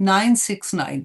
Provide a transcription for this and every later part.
969।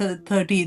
30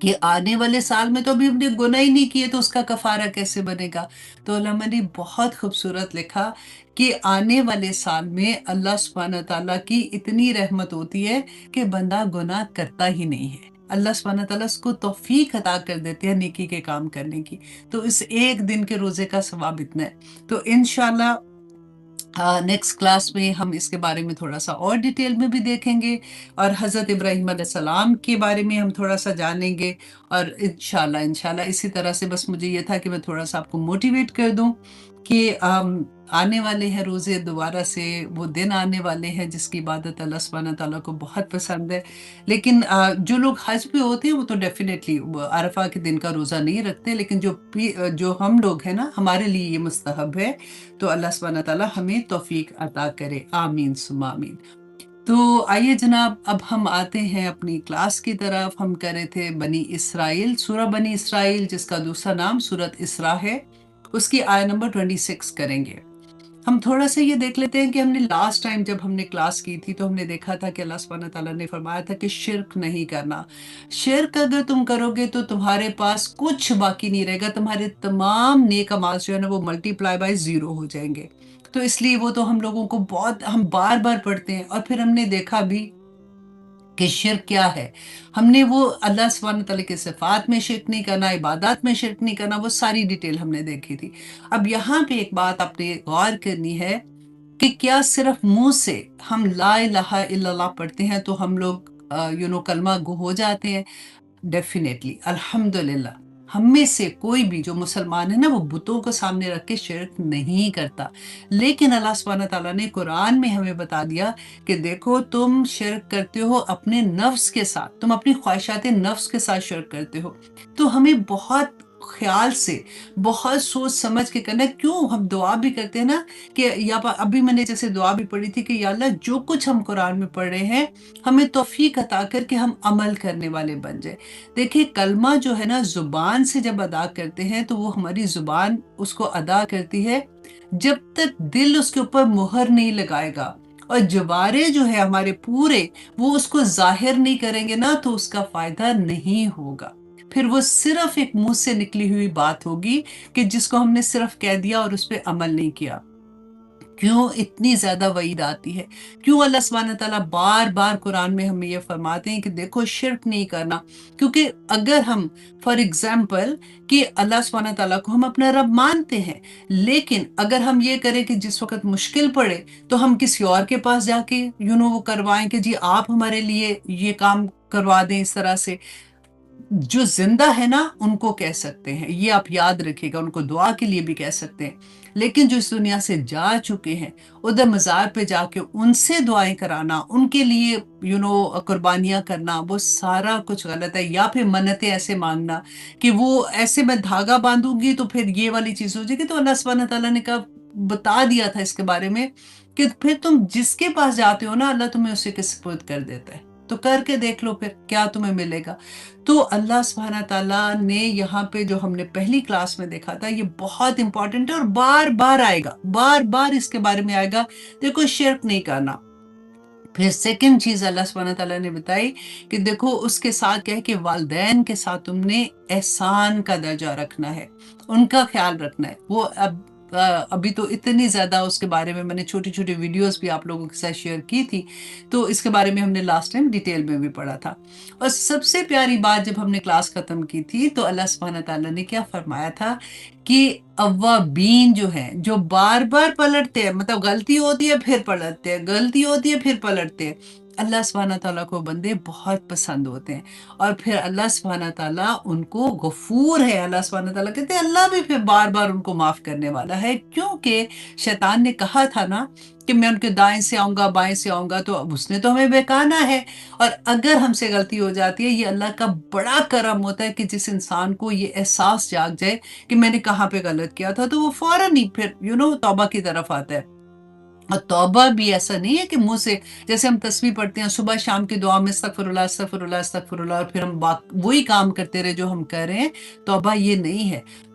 کہ آنے والے سال میں تو ابھی ہم نے گناہ ہی نہیں کیے تو اس کا کفارہ کیسے بنے گا؟ تو علماء نے بہت خوبصورت لکھا کہ آنے والے سال میں اللہ سبحانہ تعالیٰ کی اتنی رحمت ہوتی ہے کہ بندہ گناہ کرتا ہی نہیں ہے۔ اللہ سبحانہ تعالیٰ اس کو توفیق عطا کر دیتے ہیں نیکی کے کام کرنے کی۔ تو اس ایک دن کے روزے کا ثواب اتنا ہے۔ تو انشاءاللہ نیکسٹ کلاس میں ہم اس کے بارے میں تھوڑا سا اور ڈیٹیل میں بھی دیکھیں گے، اور حضرت ابراہیم علیہ السلام کے بارے میں ہم تھوڑا سا جانیں گے، اور انشاءاللہ اسی طرح سے بس مجھے یہ تھا کہ میں تھوڑا سا آپ کو موٹیویٹ کر دوں کہ آنے والے ہیں روزے، دوبارہ سے وہ دن آنے والے ہیں جس کی عبادت اللہ سبحانہ تعالیٰ کو بہت پسند ہے۔ لیکن جو لوگ حج پہ ہوتے ہیں وہ تو ڈیفینیٹلی عرفہ کے دن کا روزہ نہیں رکھتے، لیکن جو ہم لوگ ہیں نا، ہمارے لیے یہ مستحب ہے۔ تو اللہ سبحانہ تعالیٰ ہمیں توفیق عطا کرے، آمین ثم آمین۔ تو آئیے جناب، اب ہم آتے ہیں اپنی کلاس کی طرف۔ ہم کر رہے تھے بنی اسرائیل، سورہ بنی اسرائیل جس کا دوسرا نام سورۃ اسراء ہے، اس کی آیت نمبر 26 کریں گے۔ ہم تھوڑا سا یہ دیکھ لیتے ہیں کہ ہم نے لاسٹ ٹائم جب ہم نے کلاس کی تھی تو ہم نے دیکھا تھا کہ اللہ سبحانہ تعالیٰ نے فرمایا تھا کہ شرک نہیں کرنا۔ شرک اگر تم کرو گے تو تمہارے پاس کچھ باقی نہیں رہے گا، تمہارے تمام نیک اعمال جو ہے نا وہ ملٹی پلائی بائی 0 ہو جائیں گے۔ تو اس لیے وہ تو ہم لوگوں کو ہم بار بار پڑھتے ہیں، اور پھر ہم نے دیکھا بھی کہ شرک کیا ہے۔ ہم نے وہ اللہ سبحانہ تعالیٰ کے صفات میں شرک نہیں کرنا، عبادات میں شرک نہیں کرنا، وہ ساری ڈیٹیل ہم نے دیکھی تھی۔ اب یہاں پہ ایک بات آپ نے غور کرنی ہے کہ کیا صرف منہ سے ہم لا الہ الا اللہ پڑھتے ہیں تو ہم لوگ کلمہ گو ہو جاتے ہیں؟ ڈیفینیٹلی، الحمدللہ، ہم میں سے کوئی بھی جو مسلمان ہے نا وہ بتوں کو سامنے رکھ کے شرک نہیں کرتا، لیکن اللہ سبحانہ تعالیٰ نے قرآن میں ہمیں بتا دیا کہ دیکھو تم شرک کرتے ہو اپنے نفس کے ساتھ، تم اپنی خواہشات نفس کے ساتھ شرک کرتے ہو۔ تو ہمیں بہت خیال سے، بہت سوچ سمجھ کے کرنا ہے۔ کیوں ہم دعا بھی کرتے ہیں نا کہ ابھی میں نے جیسے دعا بھی پڑھی تھی کہ یا اللہ جو کچھ ہم قرآن میں پڑھ رہے ہیں ہمیں توفیق عطا کر کے ہم عمل کرنے والے بن جائیں۔ دیکھیے کلمہ جو ہے نا زبان سے جب ادا کرتے ہیں تو وہ ہماری زبان اس کو ادا کرتی ہے جب تک دل اس کے اوپر مہر نہیں لگائے گا، اور جوارے جو ہے ہمارے پورے وہ اس کو ظاہر نہیں کریں گے نا تو اس کا فائدہ نہیں ہوگا۔ پھر وہ صرف ایک منہ سے نکلی ہوئی بات ہوگی کہ جس کو ہم نے صرف کہہ دیا اور اس پہ عمل نہیں کیا۔ کیوں اتنی زیادہ وعید آتی ہے؟ کیوں اللہ سبحانہ تعالیٰ بار بار قرآن میں ہمیں یہ فرماتے ہیں کہ دیکھو شرک نہیں کرنا؟ کیونکہ اگر ہم فار ایگزامپل کہ اللہ سبحانہ تعالیٰ کو ہم اپنا رب مانتے ہیں، لیکن اگر ہم یہ کریں کہ جس وقت مشکل پڑے تو ہم کسی اور کے پاس جا کے وہ کروائیں کہ جی آپ ہمارے لیے یہ کام کروا دیں، اس طرح سے جو زندہ ہے نا ان کو کہہ سکتے ہیں، یہ آپ یاد رکھیے گا، ان کو دعا کے لیے بھی کہہ سکتے ہیں، لیکن جو اس دنیا سے جا چکے ہیں ادھر مزار پہ جا کے ان سے دعائیں کرانا، ان کے لیے قربانیاں کرنا، وہ سارا کچھ غلط ہے۔ یا پھر منتیں ایسے مانگنا کہ وہ ایسے میں دھاگا باندھوں گی تو پھر یہ والی چیز ہو جائے گی۔ تو اللہ سبحانہ تعالیٰ نے کہا، بتا دیا تھا اس کے بارے میں کہ پھر تم جس کے پاس جاتے ہو نا اللہ تمہیں اسے کے سپرد کر دیتا ہے، تو کر کے دیکھ لو پھر کیا تمہیں ملے گا۔ تو اللہ سبحانہ تعالیٰ نے یہاں پہ جو ہم نے پہلی کلاس میں دیکھا تھا یہ بہت امپورٹنٹ ہے، اور بار بار آئے گا، بار بار اس کے بارے میں آئے گا، دیکھو شرک نہیں کرنا۔ پھر سیکنڈ چیز اللہ سبحانہ تعالیٰ نے بتائی کہ دیکھو اس کے ساتھ کہہ کہ والدین کے ساتھ تم نے احسان کا درجہ رکھنا ہے، ان کا خیال رکھنا ہے۔ وہ ابھی تو اتنی زیادہ اس کے بارے میں نے چھوٹی چھوٹی ویڈیوز بھی آپ لوگوں کے ساتھ شیئر کی تھی، تو اس کے بارے میں ہم نے لاسٹ ٹائم ڈیٹیل میں بھی پڑھا تھا۔ اور سب سے پیاری بات جب ہم نے کلاس ختم کی تھی تو اللہ سبحانہ تعالیٰ نے کیا فرمایا تھا کہ اوابین جو ہیں، جو بار بار پلٹتے ہیں، مطلب غلطی ہوتی ہے پھر پلٹتے ہیں، غلطی ہوتی ہے پھر پلٹتے ہیں، اللہ سبحانہ تعالیٰ کو بندے بہت پسند ہوتے ہیں۔ اور پھر اللہ سبحانہ تعالیٰ ان کو غفور ہے، اللہ سبحانہ تعالیٰ کہتے ہیں اللہ بھی پھر بار بار ان کو معاف کرنے والا ہے، کیونکہ شیطان نے کہا تھا نا کہ میں ان کے دائیں سے آؤں گا بائیں سے آؤں گا، تو اب اس نے تو ہمیں بہکانا ہے۔ اور اگر ہم سے غلطی ہو جاتی ہے، یہ اللہ کا بڑا کرم ہوتا ہے کہ جس انسان کو یہ احساس جاگ جائے کہ میں نے کہاں پہ غلط کیا تھا، تو وہ فوراً ہی پھر توبہ کی طرف آتا ہے۔ اور توبہ بھی ایسا نہیں ہے کہ منہ سے جیسے ہم تسبیح پڑھتے ہیں صبح شام کی دعا میں استغفر اللہ استغفر اللہ استغفر اللہ، اور پھر ہم وہی کام کرتے رہے جو ہم کر رہے ہیں، توبہ یہ نہیں ہے۔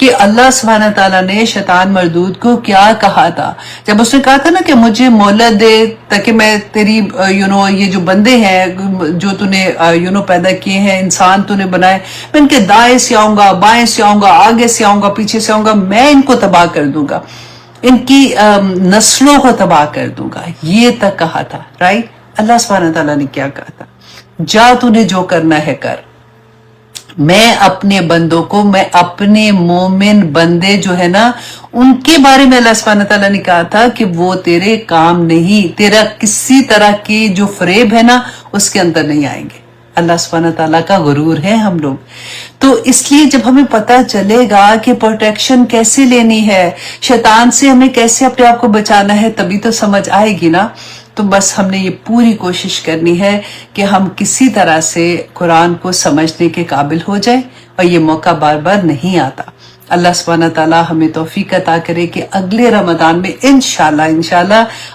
کہ اللہ سبحانہ تعالیٰ نے شیطان مردود کو کیا کہا تھا جب اس نے کہا تھا نا کہ مجھے مہلت دے تاکہ میں تیری یہ جو بندے ہیں جو تو نے پیدا کیے ہیں، انسان تو نے بنائے، میں ان کے دائیں سے آؤں گا، بائیں سے آؤں گا، آگے سے آؤں گا، پیچھے سے آؤں گا، میں ان کو تباہ کر دوں گا، ان کی نسلوں کو تباہ کر دوں گا، یہ تک کہا تھا، رائٹ؟ اللہ سبحانہ تعالیٰ نے کیا کہا تھا؟ جا تو نے جو کرنا ہے کر، میں اپنے بندوں کو، میں اپنے مومن بندے جو ہے نا ان کے بارے میں اللہ سبحانہ تعالیٰ نے کہا تھا کہ وہ تیرے کام نہیں، تیرا کسی طرح کی جو فریب ہے نا اس کے اندر نہیں آئیں گے۔ اللہ سبحانہ تعالیٰ کا غرور ہے ہم لوگ، تو اس لیے جب ہمیں پتہ چلے گا کہ پروٹیکشن کیسے لینی ہے، شیطان سے ہمیں کیسے اپنے آپ کو بچانا ہے، تبھی تو سمجھ آئے گی نا۔ تو بس ہم نے یہ پوری کوشش کرنی ہے کہ ہم کسی طرح سے قرآن کو سمجھنے کے قابل ہو جائیں، اور یہ موقع بار بار نہیں آتا۔ اللہ سبحانہ تعالیٰ ہمیں توفیق عطا کرے کہ اگلے رمضان میں انشاءاللہ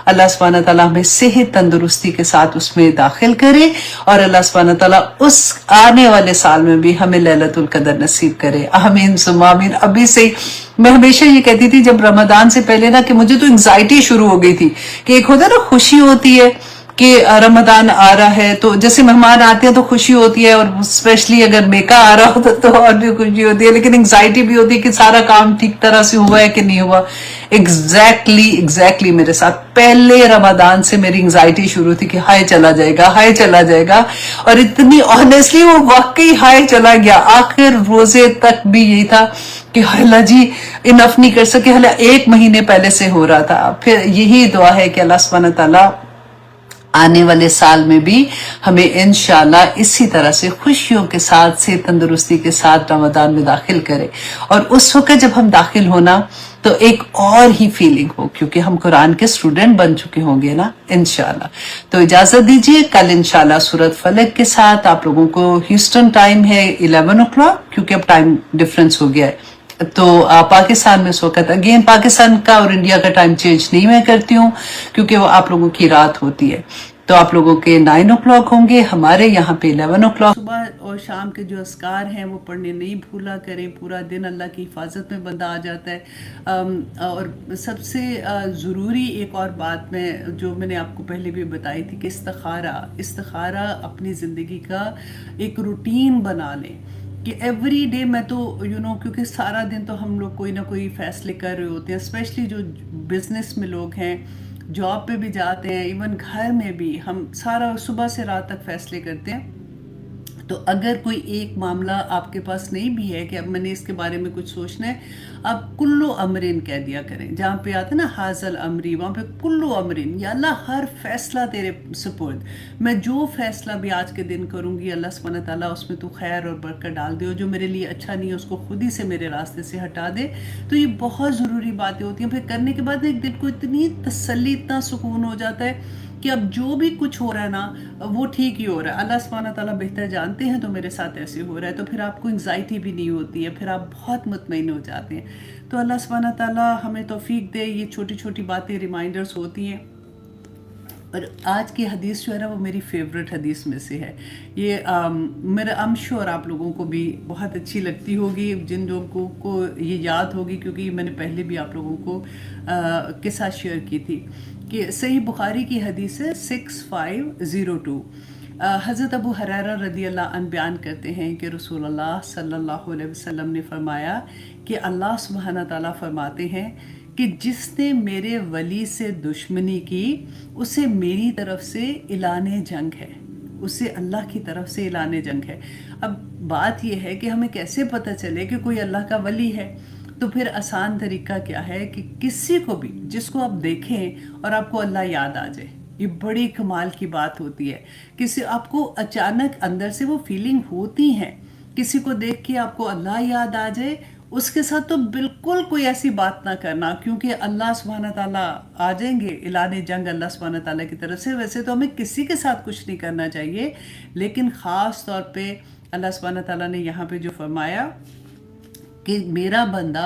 اللہ سبحانہ تعالیٰ ہمیں صحت تندرستی کے ساتھ اس میں داخل کرے، اور اللہ سبحانہ تعالیٰ اس آنے والے سال میں بھی ہمیں لیلۃ القدر نصیب کرے۔ آمین ثم آمین۔ ابھی سے میں ہمیشہ یہ کہتی تھی جب رمضان سے پہلے نا کہ مجھے تو انگزائٹی شروع ہو گئی تھی، کہ ایک ہوتا ہے نا خوشی ہوتی ہے کہ رمضان آ رہا ہے، تو جیسے مہمان آتے ہیں تو خوشی ہوتی ہے، اور اسپیشلی اگر میکا آ رہا ہوتا تو اور بھی خوشی ہوتی ہے، لیکن انگزائٹی بھی ہوتی ہے کہ سارا کام ٹھیک طرح سے ہوا ہے کہ نہیں ہوا۔ ایگزیکٹلی میرے ساتھ پہلے رمضان سے میری انگزائٹی شروع تھی کہ ہائے چلا جائے گا، ہائے چلا جائے گا، اور اتنی آنیسٹلی وہ واقعی ہائے چلا گیا۔ آخر روزے تک بھی یہی تھا کہ اللہ جی انف نہیں کر سکے، اللہ ایک مہینے پہلے سے ہو رہا تھا۔ پھر یہی دعا ہے کہ اللہ سبحانہ تعالیٰ آنے والے سال میں بھی ہمیں انشاءاللہ اسی طرح سے خوشیوں کے ساتھ سے تندرستی کے ساتھ رمضان میں داخل کرے، اور اس وقت جب ہم داخل ہونا تو ایک اور ہی فیلنگ ہو، کیونکہ ہم قرآن کے اسٹوڈنٹ بن چکے ہوں گے نا انشاءاللہ۔ تو اجازت دیجیے، کل انشاءاللہ سورۃ فلق کے ساتھ آپ لوگوں کو ہیوسٹن ٹائم ہے 11 o'clock، کیونکہ اب ٹائم ڈفرنس ہو گیا ہے، تو پاکستان میں اس وقت اگین پاکستان کا اور انڈیا کا ٹائم چینج نہیں میں کرتی ہوں، کیونکہ وہ آپ لوگوں کی رات ہوتی ہے، تو آپ لوگوں کے 9 o'clock ہوں گے، ہمارے یہاں پہ 11 o'clock۔ صبح اور شام کے جو اذکار ہیں وہ پڑھنے نہیں بھولا کریں، پورا دن اللہ کی حفاظت میں بندہ آ جاتا ہے۔ اور سب سے ضروری ایک اور بات جو میں نے آپ کو پہلے بھی بتائی تھی کہ استخارہ اپنی زندگی کا ایک روٹین بنا لیں، کہ ایوری ڈے میں تو کیونکہ سارا دن تو ہم لوگ کوئی نہ کوئی فیصلے کر رہے ہوتے ہیں، اسپیشلی جو بزنس میں لوگ ہیں، جاب پہ بھی جاتے ہیں، ایون گھر میں بھی ہم سارا صبح سے رات تک فیصلے کرتے ہیں۔ تو اگر کوئی ایک معاملہ آپ کے پاس نہیں بھی ہے کہ اب میں نے اس کے بارے میں کچھ سوچنا ہے، آپ کلو امرین کہہ دیا کریں، جہاں پہ آتا ہے نا حاضل امری، وہاں پہ کلو امرین، یا اللہ ہر فیصلہ تیرے سپرد، میں جو فیصلہ بھی آج کے دن کروں گی اللہ سبحانہ تعالیٰ اس میں تو خیر اور برکت ڈال دے، اور جو میرے لیے اچھا نہیں ہے اس کو خود ہی سے میرے راستے سے ہٹا دے۔ تو یہ بہت ضروری باتیں ہوتی ہیں، پھر کرنے کے بعد ایک دل کو اتنی تسلی، اتنا سکون ہو جاتا ہے کہ اب جو بھی کچھ ہو رہا ہے نا وہ ٹھیک ہی ہو رہا ہے، اللہ سبحانہ تعالیٰ بہتر جانتے ہیں، تو میرے ساتھ ایسے ہو رہا ہے، تو پھر آپ کو انگزائٹی بھی نہیں ہوتی ہے، پھر آپ بہت مطمئن ہو جاتے ہیں۔ تو اللہ سبحانہ تعالیٰ ہمیں توفیق دے، یہ چھوٹی چھوٹی باتیں ریمائنڈرز ہوتی ہیں۔ اور آج کی حدیث جو ہے نا وہ میری فیوریٹ حدیث میں سے ہے، یہ میرا شور آپ لوگوں کو بھی بہت اچھی لگتی ہوگی، جن لوگوں کو یہ یاد ہوگی، کیونکہ میں نے پہلے بھی آپ لوگوں کو کے ساتھ شیئر کی تھی، کہ صحیح بخاری کی حدیث ہے 6502۔ حضرت ابو ہریرہ رضی اللہ عنہ بیان کرتے ہیں کہ رسول اللہ صلی اللہ علیہ وسلم نے فرمایا کہ اللہ سبحانہ تعالیٰ فرماتے ہیں کہ جس نے میرے ولی سے دشمنی کی اسے میری طرف سے اعلان جنگ ہے، اسے اللہ کی طرف سے اعلان جنگ ہے۔ اب بات یہ ہے کہ ہمیں کیسے پتہ چلے کہ کوئی اللہ کا ولی ہے؟ تو پھر آسان طریقہ کیا ہے کہ کسی کو بھی جس کو آپ دیکھیں اور آپ کو اللہ یاد آ جائے، یہ بڑی کمال کی بات ہوتی ہے۔ کسی آپ کو اچانک اندر سے وہ فیلنگ ہوتی ہیں، کسی کو دیکھ کے آپ کو اللہ یاد آ جائے، اس کے ساتھ تو بالکل کوئی ایسی بات نہ کرنا، کیونکہ اللہ سبحانہ تعالیٰ آ جائیں گے، اعلان جنگ اللہ سبحانہ تعالیٰ کی طرف سے۔ ویسے تو ہمیں کسی کے ساتھ کچھ نہیں کرنا چاہیے، لیکن خاص طور پہ اللہ سبحانہ تعالیٰ نے یہاں پہ جو فرمایا کہ میرا بندہ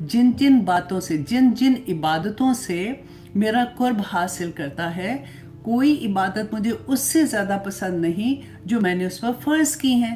جن جن باتوں سے، جن جن عبادتوں سے میرا قرب حاصل کرتا ہے، کوئی عبادت مجھے اس سے زیادہ پسند نہیں جو میں نے اس پر فرض کی ہیں،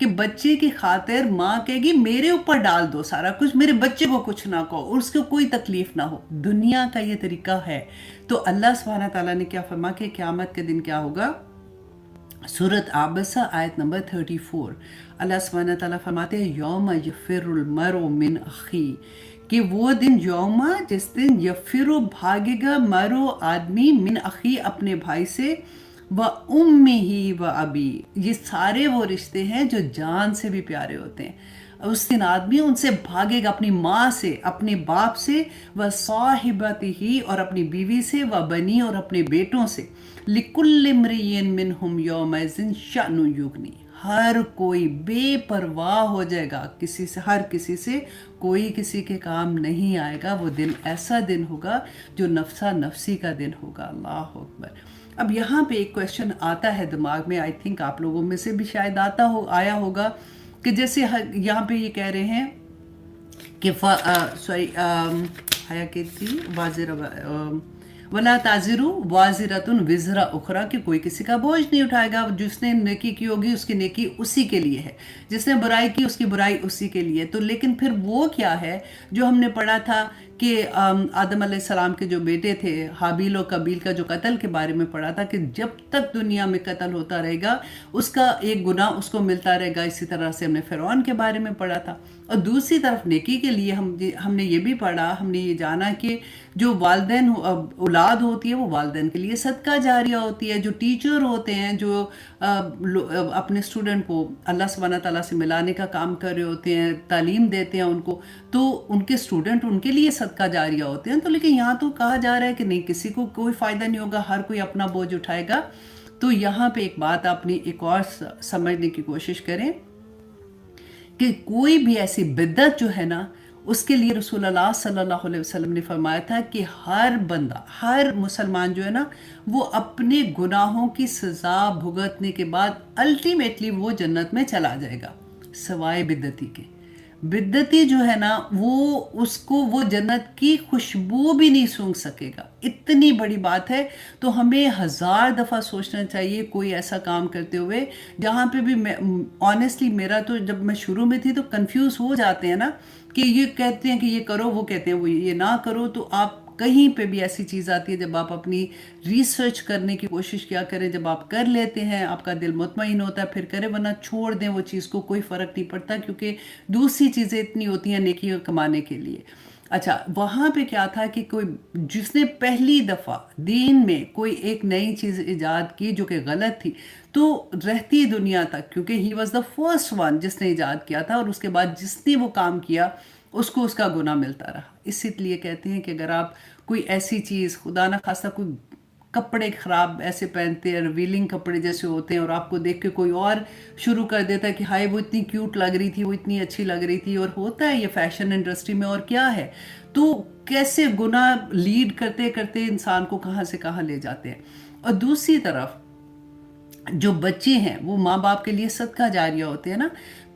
کہ بچے کی خاطر ماں کہے گی میرے اوپر ڈال دو سارا کچھ، میرے بچے کو کچھ نہ کہو اور اس کو کوئی تکلیف نہ ہو. دنیا کا یہ طریقہ ہے. تو اللہ سبحانہ تعالیٰ نے کیا فرما کہ قیامت کے دن کیا ہوگا؟ سورت عابسہ آیت نمبر 34 اللہ سبحانہ تعالیٰ فرماتے ہیں یوم یفر المرء من اخی، کہ وہ دن یوم جس دن یفر بھاگے گا مرو آدمی من اخی اپنے بھائی سے، و امہ و ابی، یہ سارے وہ رشتے ہیں جو جان سے بھی پیارے ہوتے ہیں. اس دن آدمی ان سے بھاگے گا، اپنی ماں سے، اپنے باپ سے، و صاحبتہ اور اپنی بیوی سے، و بنی اور اپنے بیٹوں سے. لکل امرئ منہم یومئذ شأن یغنی، ہر کوئی بے پرواہ ہو جائے گا کسی سے، ہر کسی سے، کوئی کسی کے کام نہیں آئے گا. وہ دن ایسا دن ہوگا جو نفسا نفسی کا دن ہوگا. اللہ اکبر. اب یہاں پہ ایک کویشچن آتا ہے دماغ میں، آئی تھنک آپ لوگوں میں سے بھی شاید آیا ہوگا، کہ جیسے یہاں پہ یہ کہہ رہے ہیں کہ حیا کی تھی وَلَا تَزِرُ وَازِرَةٌ وِزْرَ أُخْرَى، کہ کوئی کسی کا بوجھ نہیں اٹھائے گا. جس نے نیکی کی ہوگی اس کی نیکی اسی کے لیے ہے، جس نے برائی کی اس کی برائی اسی کے لیے. تو لیکن پھر وہ کیا ہے جو ہم نے پڑھا تھا کہ آدم علیہ السلام کے جو بیٹے تھے حابیل و قابیل کا جو قتل کے بارے میں پڑھا تھا، کہ جب تک دنیا میں قتل ہوتا رہے گا اس کا ایک گناہ اس کو ملتا رہے گا. اسی طرح سے ہم نے فرعون کے بارے میں پڑھا تھا. اور دوسری طرف نیکی کے لیے ہم نے یہ بھی پڑھا، ہم نے یہ جانا کہ جو والدین اولاد ہوتی ہے وہ والدین کے لیے صدقہ جاریہ ہوتی ہے. جو ٹیچر ہوتے ہیں جو اپنے اسٹوڈنٹ کو اللہ سبحانہ تعالیٰ سے ملانے کا کام کر رہے ہوتے ہیں، تعلیم دیتے ہیں ان کو، تو ان کے اسٹوڈنٹ ان کے لیے صدقہ جاریہ ہوتے ہیں. تو لیکن یہاں تو کہا جا رہا ہے کہ نہیں، کسی کو کوئی فائدہ نہیں ہوگا، ہر کوئی اپنا بوجھ اٹھائے گا. تو یہاں پہ ایک بات اپنی ایک اور سمجھنے کی کوشش کریں کہ کوئی بھی ایسی بدعت جو ہے نا، اس کے لیے رسول اللہ صلی اللہ علیہ وسلم نے فرمایا تھا کہ ہر بندہ، ہر مسلمان جو ہے نا، وہ اپنے گناہوں کی سزا بھگتنے کے بعد الٹیمیٹلی وہ جنت میں چلا جائے گا، سوائے بدعتی کے. بدعتی جو ہے نا وہ اس کو وہ جنت کی خوشبو بھی نہیں سونگھ سکے گا. اتنی بڑی بات ہے. تو ہمیں 1000 دفعہ سوچنا چاہیے کوئی ایسا کام کرتے ہوئے جہاں پہ بھی آنیسٹلی میرا تو جب میں شروع میں تھی تو کنفیوز ہو جاتے ہیں نا، کہ یہ کہتے ہیں کہ یہ کرو، وہ کہتے ہیں وہ یہ نہ کرو. تو آپ کہیں پہ بھی ایسی چیز آتی ہے جب آپ اپنی ریسرچ کرنے کی کوشش کیا کریں، جب آپ کر لیتے ہیں آپ کا دل مطمئن ہوتا ہے پھر کریں، ورنہ چھوڑ دیں وہ چیز کو، کوئی فرق نہیں پڑتا، کیونکہ دوسری چیزیں اتنی ہوتی ہیں نیکی کمانے کے لیے. اچھا، وہاں پہ کیا تھا کہ کوئی جس نے پہلی دفعہ دین میں کوئی ایک نئی چیز ایجاد کی جو کہ غلط تھی، تو رہتی دنیا تک، کیونکہ he was the first one جس نے ایجاد کیا تھا، اور اس کے بعد جس نے وہ کام کیا اس کو اس کا گناہ ملتا رہا. اسی لیے کہتے ہیں کہ اگر آپ کوئی ایسی چیز، خدا نہ خواستہ کوئی کپڑے خراب ایسے پہنتے ہیں، ریویلنگ کپڑے جیسے ہوتے ہیں، اور آپ کو دیکھ کے کوئی اور شروع کر دیتا ہے کہ ہائے وہ اتنی کیوٹ لگ رہی تھی، وہ اتنی اچھی لگ رہی تھی، اور ہوتا ہے یہ فیشن انڈسٹری میں. اور کیا ہے، تو کیسے گناہ لیڈ کرتے کرتے انسان کو کہاں سے کہاں لے جاتے ہیں. اور دوسری طرف جو بچے ہیں وہ ماں باپ کے لیے صدقہ جاریہ ہوتے ہیں نا.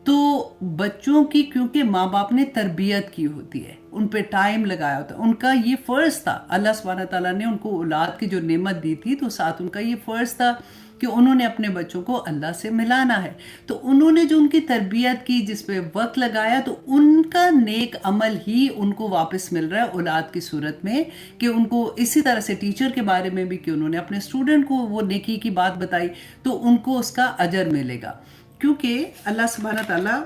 تو بچوں کی کیونکہ ماں باپ نے تربیت کی ہوتی ہے، ان پہ ٹائم لگایا ہوتا ہے، ان کا یہ فرض تھا. اللہ سبحانہ تعالیٰ نے ان کو اولاد کی جو نعمت دی تھی تو ساتھ ان کا یہ فرض تھا کہ انہوں نے اپنے بچوں کو اللہ سے ملانا ہے. تو انہوں نے جو ان کی تربیت کی، جس پہ وقت لگایا، تو ان کا نیک عمل ہی ان کو واپس مل رہا ہے اولاد کی صورت میں. کہ ان کو اسی طرح سے ٹیچر کے بارے میں بھی کہ انہوں نے اپنے اسٹوڈنٹ کو وہ نیکی کی بات بتائی تو ان کو اس کا اجر ملے گا. کیونکہ اللہ سبحانہ تعالیٰ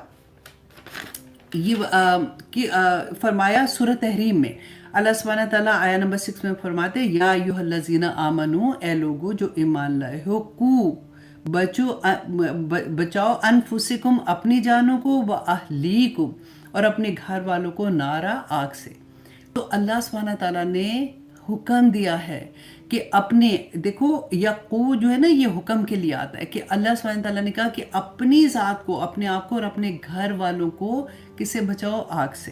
یہ فرمایا سورہ تحریم میں، اللہ سبحانہ تعالیٰ آیا نمبر 6 میں فرماتے یا ایھا الذین آمنو، اے لوگو جو ایمان لائے ہو، بچاؤ انفسکم اپنی جانوں کو، و اہلیکم اور اپنے گھر والوں کو، نارا آگ سے. تو اللہ سبحانہ تعالیٰ نے حکم دیا ہے کہ اپنے، دیکھو یقو جو ہے نا یہ حکم کے لیے آتا ہے، کہ اللہ سبحانہ تعالیٰ نے کہا کہ اپنی ذات کو، اپنے آپ کو اور اپنے گھر والوں کو کسے بچاؤ؟ آگ سے.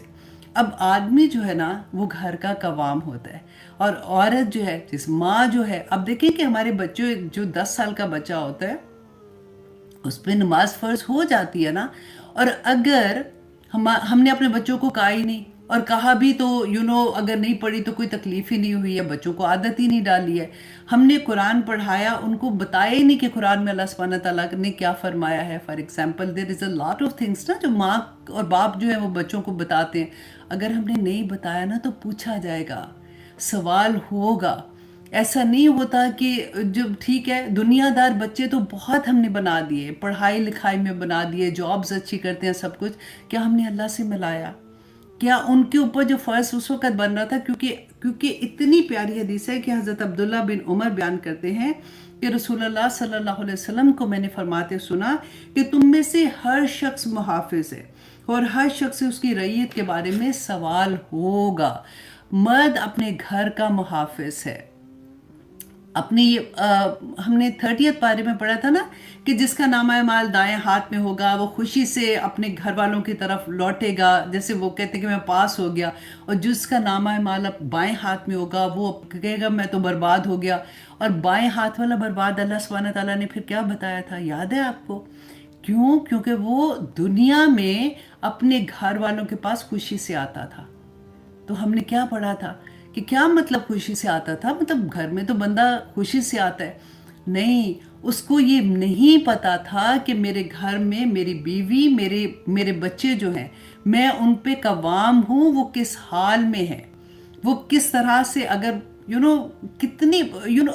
اب آدمی جو ہے نا وہ گھر کا قوام ہوتا ہے، اور عورت جو ہے، جس ماں جو ہے، اب دیکھیں کہ ہمارے بچے جو 10 سال کا بچہ ہوتا ہے اس پہ نماز فرض ہو جاتی ہے نا. اور اگر ہم نے اپنے بچوں کو کہا ہی نہیں اور کہا بھی تو اگر نہیں پڑھی تو کوئی تکلیف ہی نہیں ہوئی ہے، بچوں کو عادت ہی نہیں ڈالی ہے. ہم نے قرآن پڑھایا، ان کو بتایا ہی نہیں کہ قرآن میں اللہ سبحانہ تعالیٰ نے کیا فرمایا ہے. For example there is a lot of things نا جو ماں اور باپ جو ہے وہ بچوں کو بتاتے ہیں. اگر ہم نے نہیں بتایا نا تو پوچھا جائے گا، سوال ہوگا. ایسا نہیں ہوتا کہ جب ٹھیک ہے دنیا دار بچے تو بہت ہم نے بنا دیے، پڑھائی لکھائی میں بنا دیے، جابز اچھی کرتے ہیں، سب کچھ. کیا ہم نے اللہ سے ملایا؟ کیا ان کے اوپر جو فرض اس وقت بن رہا تھا؟ کیونکہ اتنی پیاری حدیث ہے کہ حضرت عبداللہ بن عمر بیان کرتے ہیں کہ رسول اللہ صلی اللہ علیہ وسلم کو میں نے فرماتے سنا کہ تم میں سے ہر شخص محافظ ہے اور ہر شخص سے اس کی رعیت کے بارے میں سوال ہوگا. مرد اپنے گھر کا محافظ ہے. اپنی ہم نے 30th پارے میں پڑھا تھا نا کہ جس کا نامہ اعمال دائیں ہاتھ میں ہوگا وہ خوشی سے اپنے گھر والوں کی طرف لوٹے گا، جیسے وہ کہتے ہیں کہ میں پاس ہو گیا. اور جس کا نامہ اعمال اب بائیں ہاتھ میں ہوگا وہ کہے گا میں تو برباد ہو گیا. اور بائیں ہاتھ والا برباد اللہ سبحانہ تعالیٰ نے پھر کیا بتایا تھا، یاد ہے آپ کو؟ کیونکہ وہ دنیا میں اپنے گھر والوں کے پاس خوشی سے آتا تھا. تو ہم نے کیا پڑھا تھا کہ کیا مطلب خوشی سے آتا تھا؟ مطلب گھر میں تو بندہ خوشی سے آتا ہے. نہیں، اس کو یہ نہیں پتا تھا کہ میرے گھر میں میری بیوی، میرے بچے جو ہیں، میں ان پہ قوام ہوں، وہ کس حال میں ہے، وہ کس طرح سے. اگر کتنی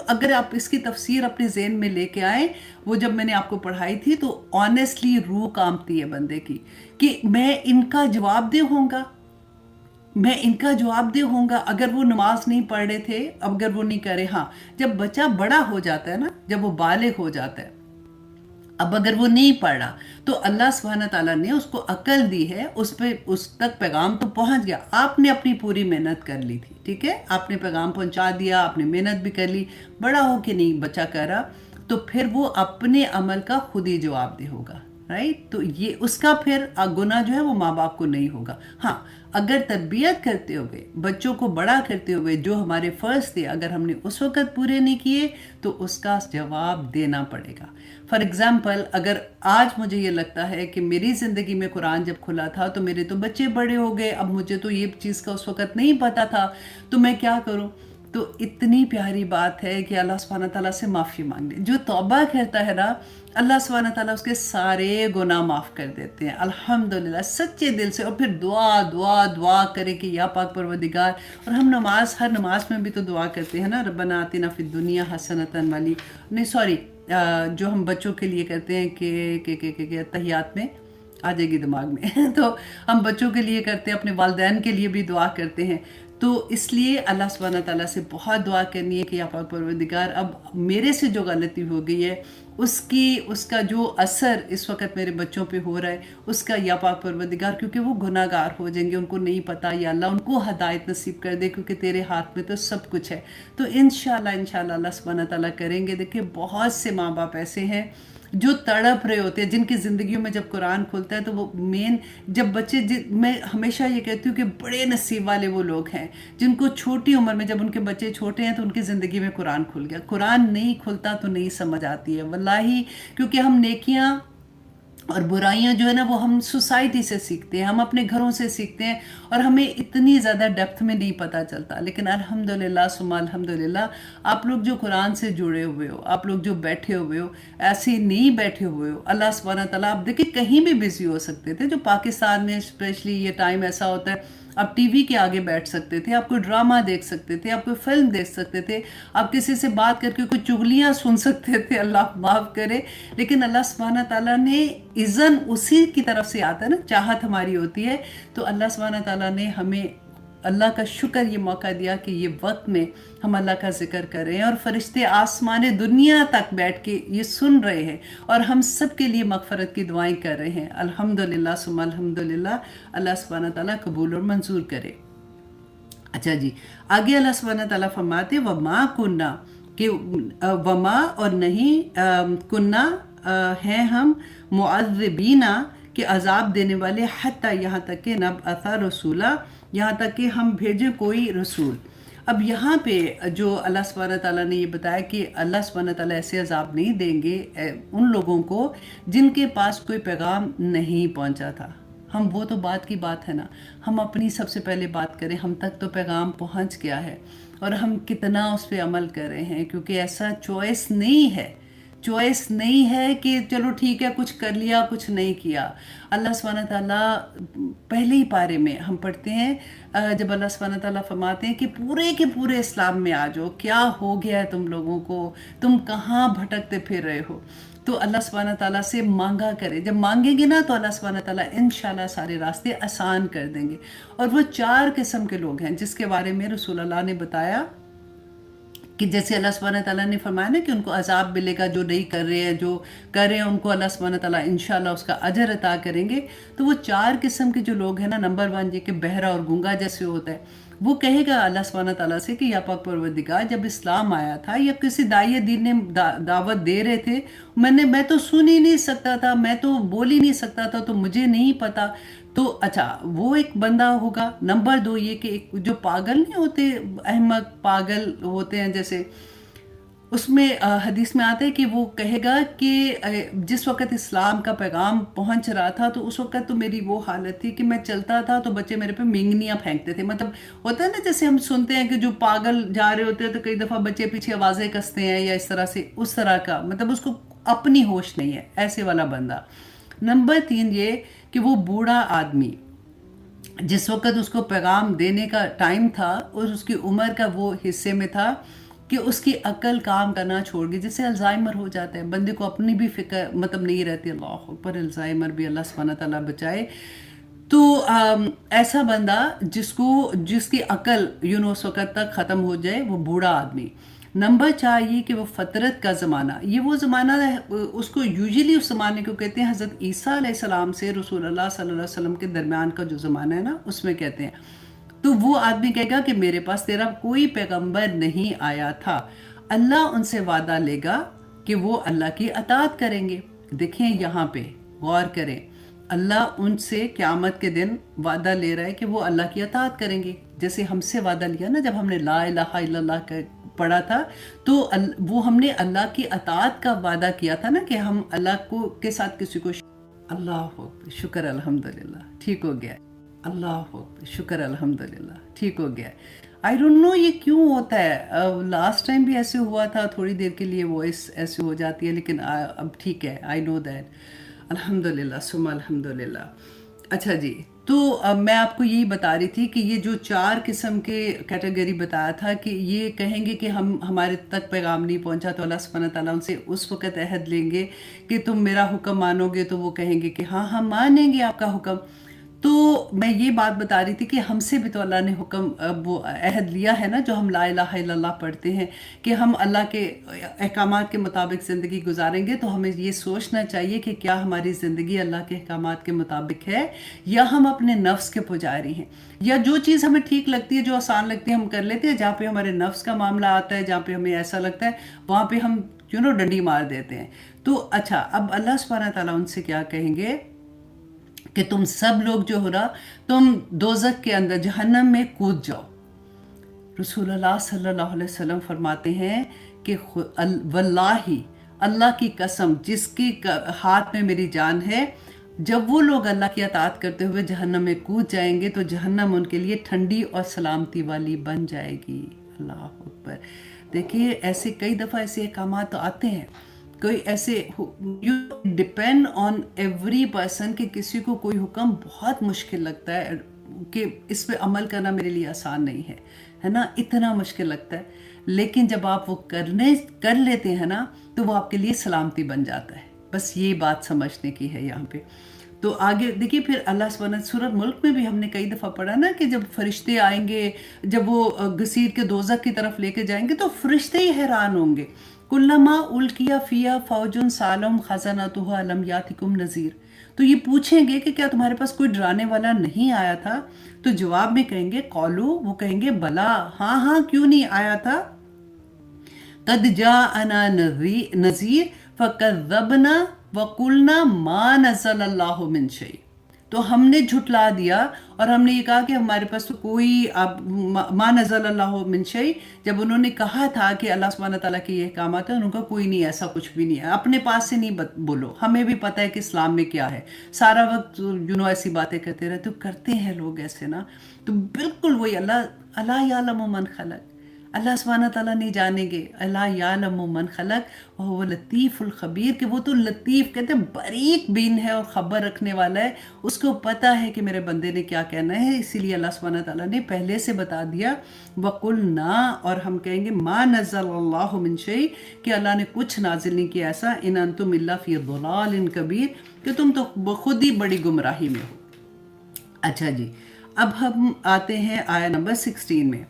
اگر آپ اس کی تفسیر اپنے ذہن میں لے کے آئیں، وہ جب میں نے آپ کو پڑھائی تھی تو آنیسٹلی روح کانپتی ہے بندے کی کہ میں ان کا جواب دہ ہوں گا، میں ان کا جواب دہ ہوں گا. اگر وہ نماز نہیں پڑھ رہے تھے، اگر وہ نہیں کرے. ہاں، جب بچہ بڑا ہو جاتا ہے نا، جب وہ بالغ ہو جاتا ہے، اب اگر وہ نہیں پڑھ رہا تو اللہ سبحانہ تعالیٰ نے اس کو عقل دی ہے، اس تک پیغام تو پہنچ گیا. آپ نے اپنی پوری محنت کر لی تھی، ٹھیک ہے، آپ نے پیغام پہنچا دیا، آپ نے محنت بھی کر لی. بڑا ہو کے نہیں بچہ کر رہا تو پھر وہ اپنے عمل کا خود ہی جواب دہ ہوگا، رائٹ؟ تو یہ اس کا پھر گناہ جو ہے وہ ماں باپ کو نہیں ہوگا. ہاں، اگر تربیت کرتے ہوئے، بچوں کو بڑا کرتے ہوئے جو ہمارے فرض تھے اگر ہم نے اس وقت پورے نہیں کیے تو اس کا جواب دینا پڑے گا. فار ایگزامپل، اگر آج مجھے یہ لگتا ہے کہ میری زندگی میں قرآن جب کھلا تھا تو میرے تو بچے بڑے ہو گئے، اب مجھے تو یہ چیز کا اس وقت نہیں پتا تھا، تو میں کیا کروں؟ تو اتنی پیاری بات ہے کہ اللہ سبحانہ تعالیٰ سے معافی مانگ لیں. جو توبہ کرتا ہے نا، اللہ سبحانہ تعالیٰ اس کے سارے گناہ معاف کر دیتے ہیں الحمدللہ، سچے دل سے. اور پھر دعا دعا دعا کرے کہ یا پاک پروردگار. اور ہم ہر نماز میں بھی تو دعا کرتے ہیں نا، ربنا آتنا فی الدنیا حسنۃ والی، نہیں سوری، جو ہم بچوں کے لیے کرتے ہیں کہ تحیات میں آ جائے گی دماغ میں تو ہم بچوں کے لیے کرتے ہیں، اپنے والدین کے لیے بھی دعا کرتے ہیں. تو اس لیے اللہ سبحانہ تعالیٰ سے بہت دعا کرنی ہے کہ یا پاک پروردگار اب میرے سے جو غلطی ہو گئی ہے اس کا جو اثر اس وقت میرے بچوں پہ ہو رہا ہے، اس کا یا پاک پروردگار، کیونکہ وہ گناہ گار ہو جائیں گے، ان کو نہیں پتہ، یا اللہ ان کو ہدایت نصیب کر دے، کیونکہ تیرے ہاتھ میں تو سب کچھ ہے. تو انشاءاللہ اللہ سبحانہ تعالیٰ کریں گے. دیکھیں بہت سے ماں باپ ایسے ہیں جو تڑپ رہے ہوتے ہیں، جن کی زندگیوں میں جب قرآن کھلتا ہے تو وہ جب بچے میں ہمیشہ یہ کہتی ہوں کہ بڑے نصیب والے وہ لوگ ہیں جن کو چھوٹی عمر میں، جب ان کے بچے چھوٹے ہیں تو ان کی زندگی میں قرآن کھل گیا. قرآن نہیں کھلتا تو نہیں سمجھ آتی ہے واللہ، کیونکہ ہم نیکیاں اور برائیاں جو ہے نا وہ ہم سوسائٹی سے سیکھتے ہیں، ہم اپنے گھروں سے سیکھتے ہیں، اور ہمیں اتنی زیادہ ڈیپتھ میں نہیں پتہ چلتا. لیکن الحمدللہ ثم الحمدللہ آپ لوگ جو قرآن سے جڑے ہوئے ہو، آپ لوگ جو بیٹھے ہوئے ہو، ایسے نہیں بیٹھے ہوئے ہو. اللہ سبحانہ تعالیٰ، آپ دیکھیں کہیں بھی بزی ہو سکتے تھے. جو پاکستان میں اسپیشلی یہ ٹائم ایسا ہوتا ہے، آپ ٹی وی کے آگے بیٹھ سکتے تھے، آپ کوئی ڈرامہ دیکھ سکتے تھے، آپ کوئی فلم دیکھ سکتے تھے، آپ کسی سے بات کر کے کوئی چغلیاں سن سکتے تھے، اللہ معاف کرے. لیکن اللہ سبحانہ تعالیٰ نے اذن اسی کی طرف سے آتا ہے نا، چاہت ہماری ہوتی ہے. تو اللہ سبحانہ تعالیٰ نے ہمیں اللہ کا شکر یہ موقع دیا کہ یہ وقت میں ہم اللہ کا ذکر کر رہے ہیں، اور فرشتے آسمان دنیا تک بیٹھ کے یہ سن رہے ہیں، اور ہم سب کے لیے مغفرت کی دعائیں کر رہے ہیں. الحمدللہ ثم الحمدللہ، اللہ سبحانہ تعالیٰ قبول اور منظور کرے. اچھا جی، آگے اللہ سبحانہ تعالیٰ فرماتے وما کننا، کہ وما اور نہیں کننا ہیں ہم معذبینا، کہ عذاب دینے والے، حتیٰ یہاں تک کہ نبعث رسولا، یہاں تک کہ ہم بھیجیں کوئی رسول. اب یہاں پہ جو اللہ سبحانہ تعالیٰ نے یہ بتایا کہ اللہ سبحانہ تعالیٰ ایسے عذاب نہیں دیں گے ان لوگوں کو جن کے پاس کوئی پیغام نہیں پہنچا تھا. ہم وہ تو بات کی بات ہے نا، ہم اپنی سب سے پہلے بات کریں، ہم تک تو پیغام پہنچ گیا ہے اور ہم کتنا اس پہ عمل کر رہے ہیں، کیونکہ ایسا چوائس نہیں ہے، چوائس نہیں ہے کہ چلو ٹھیک ہے کچھ کر لیا کچھ نہیں کیا۔ اللہ سبحانہ تعالیٰ پہلے ہی پارے میں ہم پڑھتے ہیں، جب اللہ سبحانہ تعالیٰ فرماتے ہیں کہ پورے کے پورے اسلام میں آ جاؤ، کیا ہو گیا ہے تم لوگوں کو، تم کہاں بھٹکتے پھر رہے ہو۔ تو اللہ سبحانہ تعالیٰ سے مانگا کرے، جب مانگیں گے نا تو اللہ سبحانہ تعالیٰ انشاءاللہ سارے راستے آسان کر دیں گے۔ اور وہ 4 قسم کے لوگ ہیں جس کے بارے میں رسول اللہ نے بتایا کہ جیسے اللہ سبحانہ تعالیٰ نے فرمایا نا کہ ان کو عذاب ملے گا، جو نہیں کر رہے ہیں، جو کر رہے ہیں ان کو اللہ سبحانہ تعالیٰ انشاءاللہ اس کا اجر عطا کریں گے۔ تو وہ 4 قسم کے جو لوگ ہیں نا، نمبر 1 یہ کہ بہرا اور گونگا جیسے ہوتا ہے، وہ کہے گا اللہ سبحانہ تعالیٰ سے کہ یا پاک پروردگار، جب اسلام آیا تھا یا کسی داعیہ دین نے دعوت دے رہے تھے، میں تو سن ہی نہیں سکتا تھا، میں تو بول ہی نہیں سکتا تھا، تو مجھے نہیں پتا۔ تو اچھا وہ ایک بندہ ہوگا۔ نمبر 2 یہ کہ جو پاگل نہیں ہوتے، احمق پاگل ہوتے ہیں، جیسے اس میں حدیث میں آتا ہے کہ وہ کہے گا کہ جس وقت اسلام کا پیغام پہنچ رہا تھا تو اس وقت تو میری وہ حالت تھی کہ میں چلتا تھا تو بچے میرے پہ مینگنیاں پھینکتے تھے۔ مطلب ہوتا ہے نا جیسے ہم سنتے ہیں کہ جو پاگل جا رہے ہوتے ہیں تو کئی دفعہ بچے پیچھے آوازیں کستے ہیں یا اس طرح سے، اس طرح کا، مطلب اس کو اپنی ہوش نہیں ہے، ایسے والا بندہ۔ نمبر 3 یہ کہ وہ بوڑھا آدمی جس وقت اس کو پیغام دینے کا ٹائم تھا اور اس کی عمر کا وہ حصے میں تھا کہ اس کی عقل کام کرنا چھوڑ گئی، جیسے الزائمر ہو جاتا ہے بندے کو، اپنی بھی فکر مطلب نہیں رہتی، اللہ اکبر، الزائمر بھی اللہ سبحانہ تعالیٰ بچائے۔ تو ایسا بندہ جس کی عقل اس وقت تک ختم ہو جائے، وہ بوڑھا آدمی۔ نمبر 4 یہ کہ وہ فطرت کا زمانہ، یہ وہ زمانہ ہے، اس کو یوزلی اس زمانے کو کہتے ہیں حضرت عیسیٰ علیہ السلام سے رسول اللہ صلی اللہ علیہ وسلم کے درمیان کا جو زمانہ ہے نا، اس میں کہتے ہیں۔ تو وہ آدمی کہے گا کہ میرے پاس تیرا کوئی پیغمبر نہیں آیا تھا، اللہ ان سے وعدہ لے گا کہ وہ اللہ کی اطاعت کریں گے۔ دیکھیں یہاں پہ غور کریں، اللہ ان سے قیامت کے دن وعدہ لے رہا ہے کہ وہ اللہ کی اطاعت کریں گے، جیسے ہم سے وعدہ لیا نا جب ہم نے لا الہ الا اللہ پڑھا تھا، تو وہ ہم نے اللہ کی اطاعت کا وعدہ کیا تھا نا کہ ہم اللہ کو کے ساتھ کسی کو اللہ شکر الحمدللہ ٹھیک ہو گیا، اللہ شکر الحمدللہ ٹھیک ہو گیا۔ آئی ڈونٹ نو یہ کیوں ہوتا ہے، لاسٹ ٹائم بھی ایسے ہوا تھا، تھوڑی دیر کے لیے وائس ایسے ہو جاتی ہے، لیکن اب ٹھیک ہے، آئی نو دیٹ، الحمدللہ ثم الحمدللہ۔ اچھا جی، تو میں آپ کو یہی بتا رہی تھی کہ یہ جو 4 قسم کے کیٹیگری بتایا تھا کہ یہ کہیں گے کہ ہمارے تک پیغام نہیں پہنچا، تو اللہ سبحانہ تعالیٰ ان سے اس وقت عہد لیں گے کہ تم میرا حکم مانو گے، تو وہ کہیں گے کہ ہاں ہم مانیں گے آپ کا حکم۔ تو میں یہ بات بتا رہی تھی کہ ہم سے بھی تو اللہ نے حکم وہ عہد لیا ہے نا، جو ہم لا الہ الا اللہ پڑھتے ہیں، کہ ہم اللہ کے احکامات کے مطابق زندگی گزاریں گے۔ تو ہمیں یہ سوچنا چاہیے کہ کیا ہماری زندگی اللہ کے احکامات کے مطابق ہے یا ہم اپنے نفس کے پجاری ہیں، یا جو چیز ہمیں ٹھیک لگتی ہے، جو آسان لگتی ہے ہم کر لیتے ہیں، جہاں پہ ہمارے نفس کا معاملہ آتا ہے، جہاں پہ ہمیں ایسا لگتا ہے وہاں پہ ہم ڈنڈی مار دیتے ہیں۔ تو اچھا، اب اللہ سبحانہ تعالیٰ ان سے کیا کہیں گے کہ تم سب لوگ جو ہو رہا، تم دوزخ کے اندر جہنم میں کود جاؤ۔ رسول اللہ صلی اللہ علیہ وسلم فرماتے ہیں کہ واللہ، اللہ کی قسم جس کی ہاتھ میں میری جان ہے، جب وہ لوگ اللہ کی اطاعت کرتے ہوئے جہنم میں کود جائیں گے تو جہنم ان کے لیے ٹھنڈی اور سلامتی والی بن جائے گی۔ اللہ اکبر۔ دیکھیے ایسے کئی دفعہ ایسے احکامات آتے ہیں، کوئی ایسے you depend on every person کہ کسی کو کوئی حکم بہت مشکل لگتا ہے کہ اس پہ عمل کرنا میرے لیے آسان نہیں ہے نا، اتنا مشکل لگتا ہے، لیکن جب آپ وہ کر لیتے ہیں نا تو وہ آپ کے لیے سلامتی بن جاتا ہے۔ بس یہ بات سمجھنے کی ہے یہاں پہ۔ تو آگے دیکھیے پھر اللہ سبحانہ سورۃ ملک میں بھی ہم نے کئی دفعہ پڑھا نا کہ جب فرشتے آئیں گے، جب وہ گھسیٹ کے دوزخ کی طرف لے کے جائیں گے تو فرشتے ہی حیران ہوں گے۔ کلما القیا فیہا فوج سالم خزنتہا الم یاتکم نذیر، تو یہ پوچھیں گے کہ کیا تمہارے پاس کوئی ڈرانے والا نہیں آیا تھا؟ تو جواب میں کہیں گے قولو، وہ کہیں گے بلا، ہاں ہاں کیوں نہیں آیا تھا، قد جاءنا نذیر فکذبنا وقلنا ما نزل اللہ من شیء۔ تو ہم نے جھٹلا دیا اور ہم نے یہ کہا کہ ہمارے پاس تو کوئی اب ما نزل اللہ من شیء. جب انہوں نے کہا تھا کہ اللہ سبحانہ تعالیٰ کے یہ احکامات ہیں، ان کا کوئی نہیں، ایسا کچھ بھی نہیں ہے، اپنے پاس سے نہیں بولو، ہمیں بھی پتہ ہے کہ اسلام میں کیا ہے. سارا وقت ایسی باتیں کرتے رہتے، تو کرتے ہیں لوگ ایسے نا. تو بالکل وہی اللہ یعلم من خلق، اللہ سبحانہ تعالیٰ نہیں جانیں گے، اللہ یعلم من خلق وہو لطیف الخبیر، کہ وہ تو لطیف کہتے ہیں باریک بین ہے اور خبر رکھنے والا ہے، اس کو پتہ ہے کہ میرے بندے نے کیا کہنا ہے. اسی لیے اللہ سبحانہ تعالیٰ نے پہلے سے بتا دیا وَقُلْنَا، اور ہم کہیں گے ما نزل اللہ من شیء، کہ اللہ نے کچھ نازل نہیں کیا ایسا، ان انتم الا فی ضلال کبیر، کہ تم تو خود ہی بڑی گمراہی میں ہو. اچھا جی، اب ہم آتے ہیں آیہ نمبر 16 میں.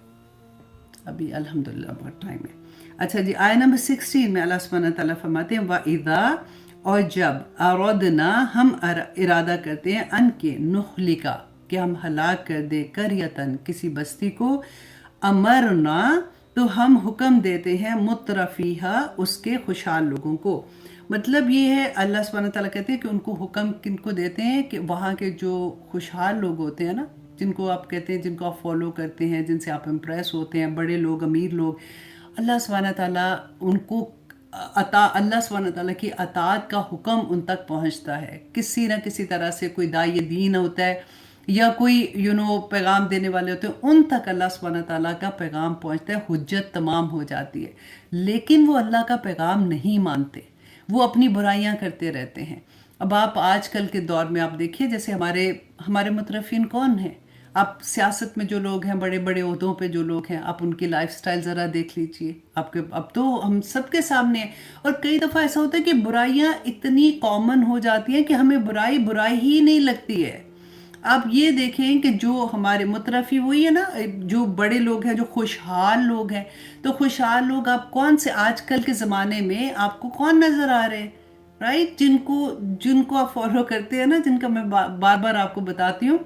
ابھی الحمدللہ بہت ٹائم ہے. اچھا جی، آیہ نمبر 16 میں اللہ سبحانہ تعالیٰ فرماتے ہیں وَإِذَا، اور جب اَرَدْنَا، ہم ارادہ کرتے ہیں، ان کے نُخْلِقَ، کہ ہم ہلاک کر دے، قَرْيَةً، کسی بستی کو، امرنا، تو ہم حکم دیتے ہیں، مترفیہا، اس کے خوشحال لوگوں کو. مطلب یہ ہے اللہ سبحانہ تعالیٰ کہتے ہیں کہ ان کو حکم کن کو دیتے ہیں کہ وہاں کے جو خوشحال لوگ ہوتے ہیں نا، جن کو آپ کہتے ہیں، جن کو آپ فالو کرتے ہیں، جن سے آپ امپریس ہوتے ہیں، بڑے لوگ، امیر لوگ، اللہ سبحانہ تعالیٰ ان کو اللہ سبحانہ تعالیٰ کی اطاعت کا حکم ان تک پہنچتا ہے. کسی نہ کسی طرح سے کوئی داعی دین ہوتا ہے یا کوئی پیغام دینے والے ہوتے ہیں، ان تک اللہ سبحانہ تعالیٰ کا پیغام پہنچتا ہے، حجت تمام ہو جاتی ہے. لیکن وہ اللہ کا پیغام نہیں مانتے، وہ اپنی برائیاں کرتے رہتے ہیں. اب آپ آج کل کے دور میں آپ دیکھیے، جیسے ہمارے مترفین کون ہیں؟ آپ سیاست میں جو لوگ ہیں، بڑے بڑے عہدوں پہ جو لوگ ہیں، آپ ان کی لائف سٹائل ذرا دیکھ لیجئے. اب تو ہم سب کے سامنے ہیں. اور کئی دفعہ ایسا ہوتا ہے کہ برائیاں اتنی کامن ہو جاتی ہیں کہ ہمیں برائی ہی نہیں لگتی ہے. آپ یہ دیکھیں کہ جو ہمارے مترفی وہی ہے نا، جو بڑے لوگ ہیں، جو خوشحال لوگ ہیں، تو خوشحال لوگ آپ کون سے آج کل کے زمانے میں آپ کو کون نظر آ رہے ہیں؟ رائٹ، جن کو آپ فالو کرتے ہیں نا، جن کا میں بار بار آپ کو بتاتی ہوں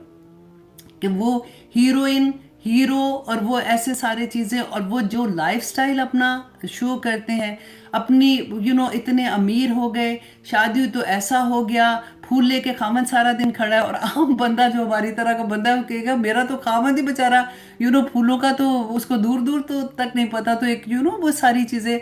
کہ وہ ہیروئن، ہیرو، اور وہ ایسے سارے چیزیں، اور وہ جو لائف سٹائل اپنا شو کرتے ہیں، اپنی اتنے امیر ہو گئے، شادی ہوئی تو ایسا ہو گیا، پھول لے کے خامن سارا دن کھڑا ہے. اور عام بندہ جو ہماری طرح کا بندہ ہے، وہ کہے گا میرا تو خامن ہی بیچارہ پھولوں کا تو اس کو دور دور تو تک نہیں پتا. تو ایک وہ ساری چیزیں،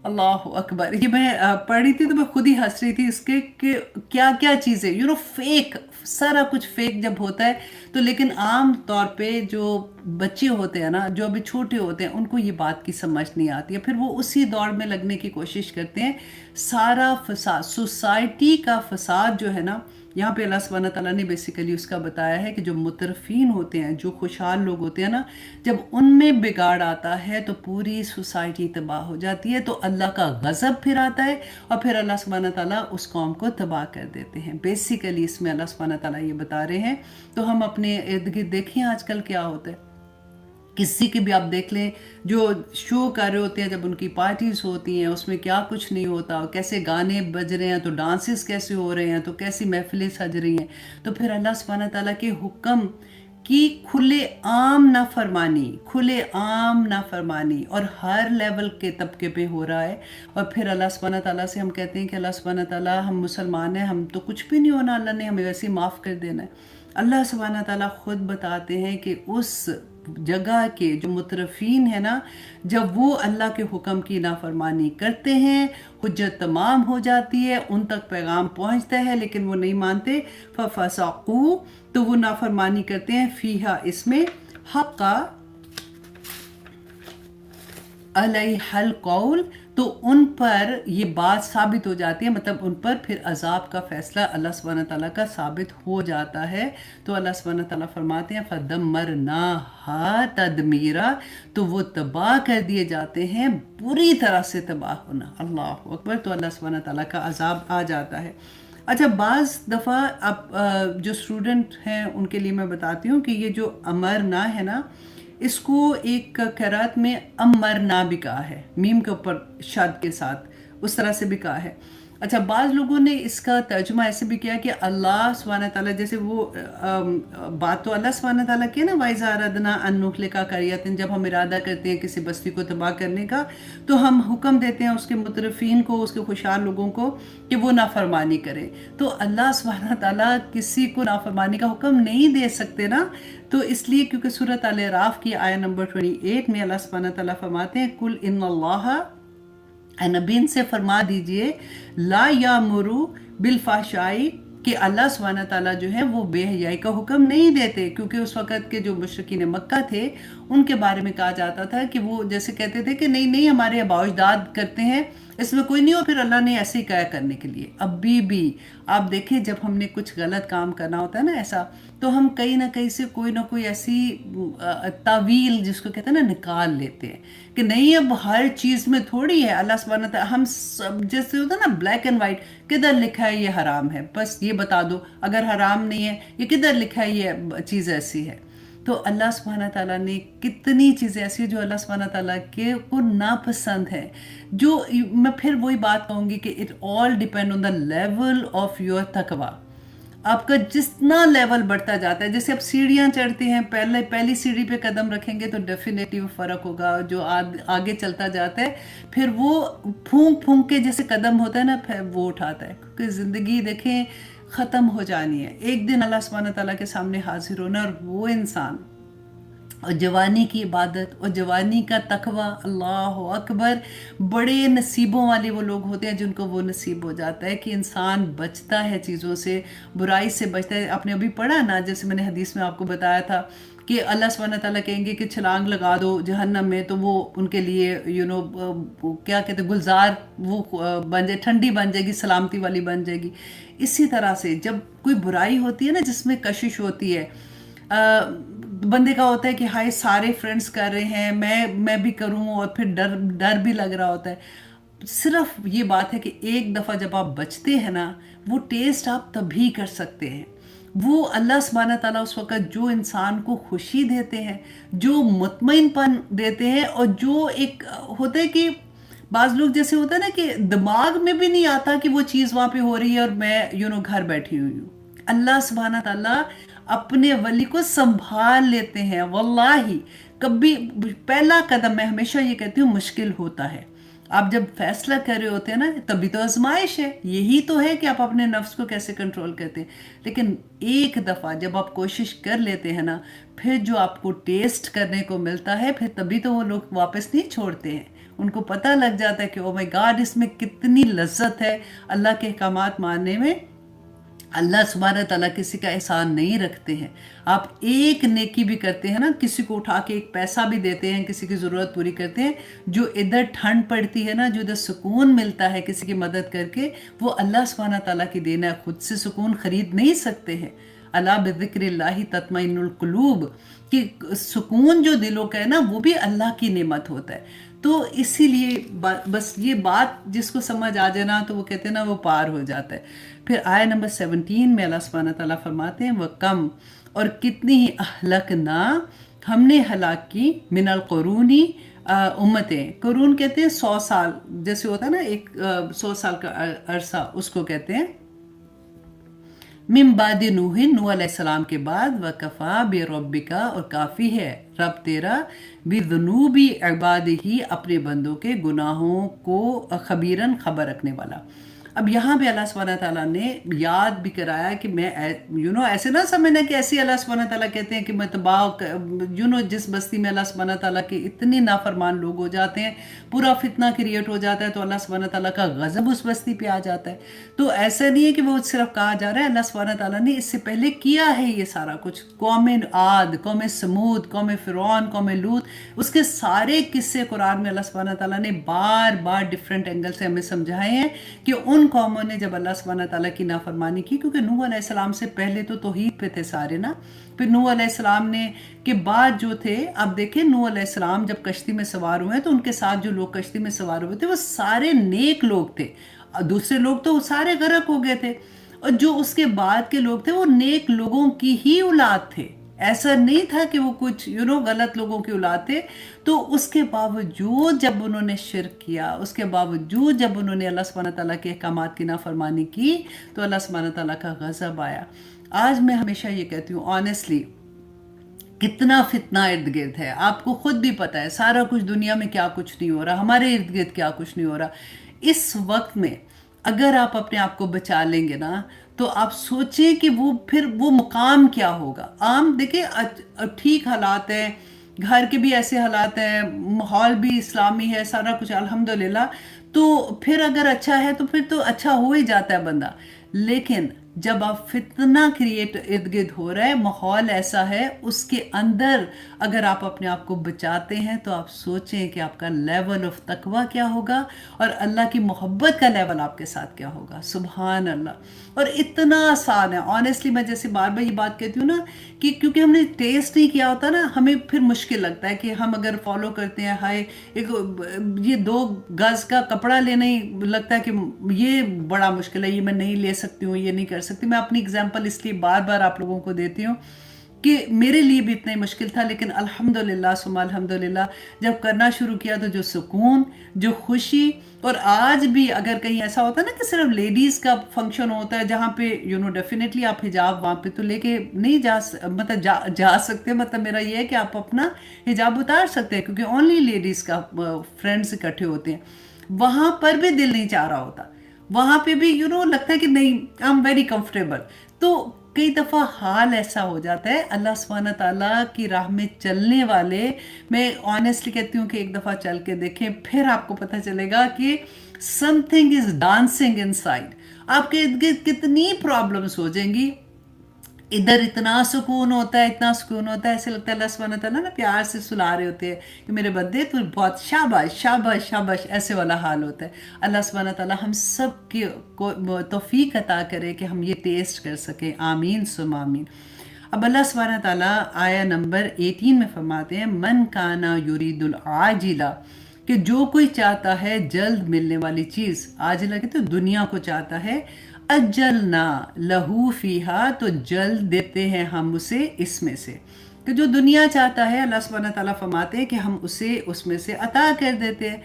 اللہ اکبر، یہ میں پڑھ رہی تھی تو میں خود ہی ہنس رہی تھی اس کے کہ کیا کیا چیزیں فیک، سارا کچھ فیک جب ہوتا ہے. تو لیکن عام طور پہ جو بچے ہوتے ہیں نا، جو ابھی چھوٹے ہوتے ہیں، ان کو یہ بات کی سمجھ نہیں آتی ہے. پھر وہ اسی دوڑ میں لگنے کی کوشش کرتے ہیں. سارا فساد، سوسائٹی کا فساد جو ہے نا، یہاں پہ اللہ سبحانہ تعالیٰ نے بیسیکلی اس کا بتایا ہے کہ جو مترفین ہوتے ہیں، جو خوشحال لوگ ہوتے ہیں نا، جب ان میں بگاڑ آتا ہے تو پوری سوسائٹی تباہ ہو جاتی ہے. تو اللہ کا غضب پھر آتا ہے اور پھر اللہ سبحانہ تعالیٰ اس قوم کو تباہ کر دیتے ہیں. بیسیکلی اس میں اللہ سبحانہ تعالیٰ یہ بتا رہے ہیں. تو ہم اپنے ارد گرد دیکھیں آج کل کیا ہوتا ہے. کسی کی بھی آپ دیکھ لیں جو شو کر رہے ہوتے ہیں، جب ان کی پارٹیز ہوتی ہیں، اس میں کیا کچھ نہیں ہوتا، کیسے گانے بج رہے ہیں، تو ڈانسز کیسے ہو رہے ہیں، تو کیسی محفلیں سج رہی ہیں. تو پھر اللہ سبحانہ تعالیٰ کے حکم کی کھلے عام نافرمانی اور ہر لیول کے طبقے پہ ہو رہا ہے. اور پھر اللہ سبحانہ تعالیٰ سے ہم کہتے ہیں کہ اللہ سبحانہ تعالیٰ، ہم مسلمان ہیں، ہم تو کچھ بھی نہیں ہونا، اللہ نے ہمیں ویسے ہی معاف کر دینا ہے. اللہ سبحانہ تعالیٰ خود بتاتے ہیں کہ اس جگہ کے جو مترفین ہیں نا، جب وہ اللہ کے حکم کی نافرمانی کرتے ہیں، حجت تمام ہو جاتی ہے، ان تک پیغام پہنچتا ہے لیکن وہ نہیں مانتے. فَفَسَقُوا، تو وہ نافرمانی کرتے ہیں، فیہا، اس میں، حقا علیہ القول، تو ان پر یہ بات ثابت ہو جاتی ہے، مطلب ان پر پھر عذاب کا فیصلہ اللہ سبحانہ تعالیٰ کا ثابت ہو جاتا ہے. تو اللہ سبحانہ تعالیٰ فرماتے ہیں فَدَمَّرْنَاهَا تَدْمِيرًا، تو وہ تباہ کر دیے جاتے ہیں، بری طرح سے تباہ ہونا. اللہ اکبر. تو اللہ سبحانہ تعالیٰ کا عذاب آ جاتا ہے. اچھا، بعض دفعہ اب جو اسٹوڈنٹ ہیں ان کے لیے میں بتاتی ہوں کہ یہ جو امرنا ہے نا، اس کو ایک قرات میں امرنا بھی کہا ہے، میم کے اوپر شد کے ساتھ، اس طرح سے بھی کہا ہے. اچھا، بعض لوگوں نے اس کا ترجمہ ایسے بھی کیا کہ اللہ سبحانہ تعالیٰ جیسے وہ بات تو اللہ سبحانہ تعالیٰ کی ہے نا، وَإِذَا أَرَدْنَا أَن نُهْلِكَ قَرْيَةً، جب ہم ارادہ کرتے ہیں کسی بستی کو تباہ کرنے کا تو ہم حکم دیتے ہیں اس کے مترفین کو، اس کے خوشحال لوگوں کو کہ وہ نافرمانی کریں. تو اللہ سبحانہ تعالیٰ کسی کو نافرمانی کا حکم نہیں دے سکتے نا. تو اس لیے کیونکہ سورۃ الاعراف کی آیت نمبر 28 میں اللہ سبحانہ تعالیٰ فرماتے ہیں کل ان اللہ، اے نبی ان سے فرما دیجئے لا یامرو بالفحشائی، کہ اللہ سبحانہ تعالیٰ جو ہے وہ بے حیائی کا حکم نہیں دیتے. کیونکہ اس وقت کے جو مشرکین مکہ تھے ان کے بارے میں کہا جاتا تھا کہ وہ جیسے کہتے تھے کہ نہیں نہیں ہمارے آباء و اجداد کرتے ہیں، اس میں کوئی نہیں ہو، پھر اللہ نے ایسے ہی کہا کرنے کے لیے. ابھی بھی آپ دیکھیں جب ہم نے کچھ غلط کام کرنا ہوتا ہے نا ایسا، تو ہم کہیں نہ کہیں سے کوئی نہ کوئی ایسی تعویل جس کو کہتے ہیں نا نکال لیتے ہیں کہ نہیں اب ہر چیز میں تھوڑی ہے اللہ سبحانہ تعالیٰ، ہم سب جیسے ہوتا ہے نا بلیک اینڈ وائٹ، کدھر لکھا ہے یہ حرام ہے بس یہ بتا دو، اگر حرام نہیں ہے یہ کدھر لکھا ہے یہ چیز ایسی ہے. تو اللہ سبحانہ تعالیٰ نے کتنی چیزیں ایسی ہیں جو اللہ سبحانہ تعالیٰ کے کو ناپسند ہے. جو میں پھر وہی بات کہوں گی کہ it all depend on the level of your تقویٰ. آپ کا جتنا لیول بڑھتا جاتا ہے، جیسے آپ سیڑھیاں چڑھتے ہیں، پہلی سیڑھی پہ قدم رکھیں گے تو ڈیفینیٹلی وہ فرق ہوگا. جو آگے چلتا جاتا ہے پھر وہ پھونک پھونک کے جیسے قدم ہوتا ہے نا پھر وہ اٹھاتا ہے. کیونکہ زندگی دیکھیں ختم ہو جانی ہے، ایک دن اللہ سبحانہ تعالیٰ کے سامنے حاضر ہونا، اور وہ انسان اور جوانی کی عبادت اور جوانی کا تقویٰ، اللہ اکبر، بڑے نصیبوں والے وہ لوگ ہوتے ہیں جن کو وہ نصیب ہو جاتا ہے کہ انسان بچتا ہے چیزوں سے، برائی سے بچتا ہے. آپ نے ابھی پڑھا نا، جیسے میں نے حدیث میں آپ کو بتایا تھا کہ اللہ سبحانہ تعالیٰ کہیں گے کہ چھلانگ لگا دو جہنم میں، تو وہ ان کے لیے کیا کہتے ہیں گلزار وہ بن جائے، ٹھنڈی بن جائے گی، سلامتی والی بن جائے گی. اسی طرح سے جب کوئی برائی ہوتی ہے نا جس میں کشش ہوتی ہے، بندے کا ہوتا ہے کہ ہائے سارے فرینڈس کر رہے ہیں میں بھی کروں، اور پھر ڈر بھی لگ رہا ہوتا ہے. صرف یہ بات ہے کہ ایک دفعہ جب آپ بچتے ہیں نا، وہ ٹیسٹ آپ تبھی کر سکتے ہیں. وہ اللہ سبحانہ تعالیٰ اس وقت جو انسان کو خوشی دیتے ہیں، جو مطمئن پن دیتے ہیں، اور جو ایک ہوتا ہے کہ بعض لوگ جیسے ہوتا ہے نا کہ دماغ میں بھی نہیں آتا کہ وہ چیز وہاں پہ ہو رہی ہے اور میں گھر بیٹھی ہوئی ہوں. اللہ سبحانہ تعالیٰ اپنے ولی کو سنبھال لیتے ہیں. واللہ کبھی پہلا قدم میں ہمیشہ یہ کہتی ہوں مشکل ہوتا ہے. آپ جب فیصلہ کر رہے ہوتے ہیں نا تبھی تو آزمائش ہے، یہی تو ہے کہ آپ اپنے نفس کو کیسے کنٹرول کرتے ہیں. لیکن ایک دفعہ جب آپ کوشش کر لیتے ہیں نا، پھر جو آپ کو ٹیسٹ کرنے کو ملتا ہے، پھر تبھی تو وہ لوگ واپس نہیں چھوڑتے ہیں. ان کو پتہ لگ جاتا ہے کہ او مائی گاڈ اس میں کتنی لذت ہے اللہ کے احکامات ماننے میں. اللہ سبحانہ تعالیٰ کسی کا احسان نہیں رکھتے ہیں. آپ ایک نیکی بھی کرتے ہیں نا، کسی کو اٹھا کے ایک پیسہ بھی دیتے ہیں، کسی کی ضرورت پوری کرتے ہیں، جو ادھر ٹھنڈ پڑتی ہے نا، جو ادھر سکون ملتا ہے کسی کی مدد کر کے، وہ اللہ سبحانہ تعالیٰ کی دین ہے. خود سے سکون خرید نہیں سکتے ہیں. اللہ بذکر اللہ تطمئن القلوب، کہ سکون جو دلوں کا ہے نا وہ بھی اللہ کی نعمت ہوتا ہے. تو اسی لیے بس یہ بات جس کو سمجھ آ جائے نا تو وہ کہتے ہیں نا وہ پار ہو جاتا ہے. پھر آیت نمبر 17 میں اللہ سبحانہ تعالیٰ فرماتے ہیں وَكَمْ، اور کتنی ہی اہلکنا، ہم نے ہلاک کی، من القرونی، امتیں. قرون کہتے ہیں 100 سال، جیسے ہوتا ہے نا ایک 100 سال کا عرصہ، اس کو کہتے ہیں. من بعد نوح، نوح علیہ السلام کے بعد، وکفا بربک، اور کافی ہے رب تیرا، بذنوب عبادہ، اپنے بندوں کے گناہوں کو خبیرن، خبر رکھنے والا. اب یہاں بھی اللہ سبحانہ تعالیٰ نے یاد بھی کرایا کہ میں ایسے نہ سمجھنا کہ ایسے اللہ سبحانہ تعالیٰ کہتے ہیں کہ میں تباہ جس بستی میں اللہ سبحانہ تعالیٰ کے اتنے نافرمان لوگ ہو جاتے ہیں، پورا فتنہ کریٹ ہو جاتا ہے، تو اللہ سبحانہ تعالیٰ کا غضب اس بستی پہ آ جاتا ہے. تو ایسا نہیں ہے کہ وہ صرف کہا جا رہا ہے، اللہ سبحانہ تعالیٰ نے اس سے پہلے کیا ہے یہ سارا کچھ. قوم عاد، قوم سمود، قوم فرعون، قوم لوط، اس کے سارے قصے قرآن میں اللہ سبحانہ تعالیٰ نے بار بار ڈفرینٹ اینگل سے ہمیں سمجھائے ہیں کہ ان قوموں نے جب اللہ سبحانہ تعالیٰ کی نافرمانی کی، کیونکہ نوح علیہ السلام سے پہلے تو توحید پہ تھے سارے نا. پھر نوح علیہ السلام نے کے بعد جو تھے، اب دیکھیں نوح علیہ السلام جب کشتی میں سوار ہوئے تو ان کے ساتھ جو لوگ کشتی میں سوار ہوئے تھے وہ سارے نیک لوگ تھے. دوسرے لوگ تو سارے غرق ہو گئے تھے، اور جو اس کے بعد کے لوگ تھے وہ نیک لوگوں کی ہی اولاد تھے. ایسا نہیں تھا کہ وہ کچھ غلط لوگوں کی اولاد تھے. تو اس کے باوجود جب انہوں نے شرک کیا، اس کے باوجود جب انہوں نے اللہ سبحانہ تعالیٰ کے احکامات کی نافرمانی کی، تو اللہ سبحانہ تعالیٰ کا غضب آیا. آج میں ہمیشہ یہ کہتی ہوں آنیسٹلی، کتنا فتنہ ارد گرد ہے، آپ کو خود بھی پتہ ہے سارا کچھ دنیا میں کیا کچھ نہیں ہو رہا، ہمارے ارد گرد کیا کچھ نہیں ہو رہا. اس وقت میں اگر آپ اپنے آپ کو بچا لیں گے نا، تو آپ سوچیں کہ پھر وہ مقام کیا ہوگا. دیکھیں ٹھیک حالات ہیں، گھر کے بھی ایسے حالات ہیں، ماحول بھی اسلامی ہے، سارا کچھ الحمدللہ. تو پھر اگر اچھا ہے تو پھر تو اچھا ہو ہی جاتا ہے بندہ. لیکن جب آپ فتنہ کریٹ ارد گرد ہو رہا ہے، ماحول ایسا ہے، اس کے اندر اگر آپ اپنے آپ کو بچاتے ہیں تو آپ سوچیں کہ آپ کا لیول آف تقوی کیا ہوگا اور اللہ کی محبت کا لیول آپ کے ساتھ کیا ہوگا. سبحان اللہ. اور اتنا آسان ہے آنیسٹلی. میں جیسے بار بار یہ بات کہتی ہوں نا کہ کیونکہ ہم نے ٹیسٹ نہیں کیا ہوتا نا، ہمیں پھر مشکل لگتا ہے کہ ہم اگر فالو کرتے ہیں ہائے یہ 2 گز کا کپڑا لینا ہی لگتا ہے کہ یہ بڑا مشکل ہے، یہ میں نہیں لے سکتی ہوں، یہ نہیں کر سکتی. میں اپنی اگزامپل اس لیے بار بار آپ لوگوں کو دیتی ہوں کہ میرے لیے بھی اتنا ہی مشکل تھا، لیکن الحمدللہ ثم الحمدللہ جب کرنا شروع کیا تو جو سکون، جو خوشی. اور آج بھی اگر کہیں ایسا ہوتا ہے نا کہ صرف لیڈیز کا فنکشن ہوتا ہے جہاں پہ ڈیفینیٹلی آپ حجاب وہاں پہ تو لے کے نہیں جا سکتے. مطلب میرا یہ ہے کہ آپ اپنا حجاب اتار سکتے ہیں کیونکہ اونلی لیڈیز کا فرینڈز اکٹھے ہوتے ہیں. وہاں پر بھی دل نہیں چاہ رہا ہوتا، وہاں پہ بھی لگتا ہے کہ نہیں آئی ایم ویری کمفرٹیبل. تو کئی دفعہ حال ایسا ہو جاتا ہے. اللہ سبحانہ تعالیٰ کی راہ میں چلنے والے، میں آنیسٹلی کہتی ہوں کہ ایک دفعہ چل کے دیکھیں، پھر آپ کو پتہ چلے گا کہ some thing is dancing in side. آپ کے ارد گرد کتنی پرابلمس ہو جائیں گی، ادھر اتنا سکون ہوتا ہے، اتنا سکون ہوتا ہے، ایسے لگتا ہے اللہ سبحانہ تعالیٰ نا پیار سے سلا رہے ہوتے ہیں کہ میرے بندے تو بہت شاباش شاباش شاباش، ایسے والا حال ہوتا ہے. اللہ سبحانہ تعالیٰ ہم سب کو توفیق عطا کرے کہ ہم یہ ٹیسٹ کر سکیں. آمین ثم آمین. اب اللہ سبحانہ تعالیٰ آیہ نمبر 18 میں فرماتے ہیں من کانا یرید العاجلہ، کہ جو کوئی چاہتا ہے جلد ملنے والی چیز، عاجلہ کہتے ہیں دنیا کو چاہتا ہے، اجلنا لہو فیہا، تو جلد دیتے ہیں ہم اسے اس میں سے. کہ جو دنیا چاہتا ہے اللہ سبحانہ تعالیٰ فرماتے ہیں کہ ہم اسے اس میں سے عطا کر دیتے ہیں.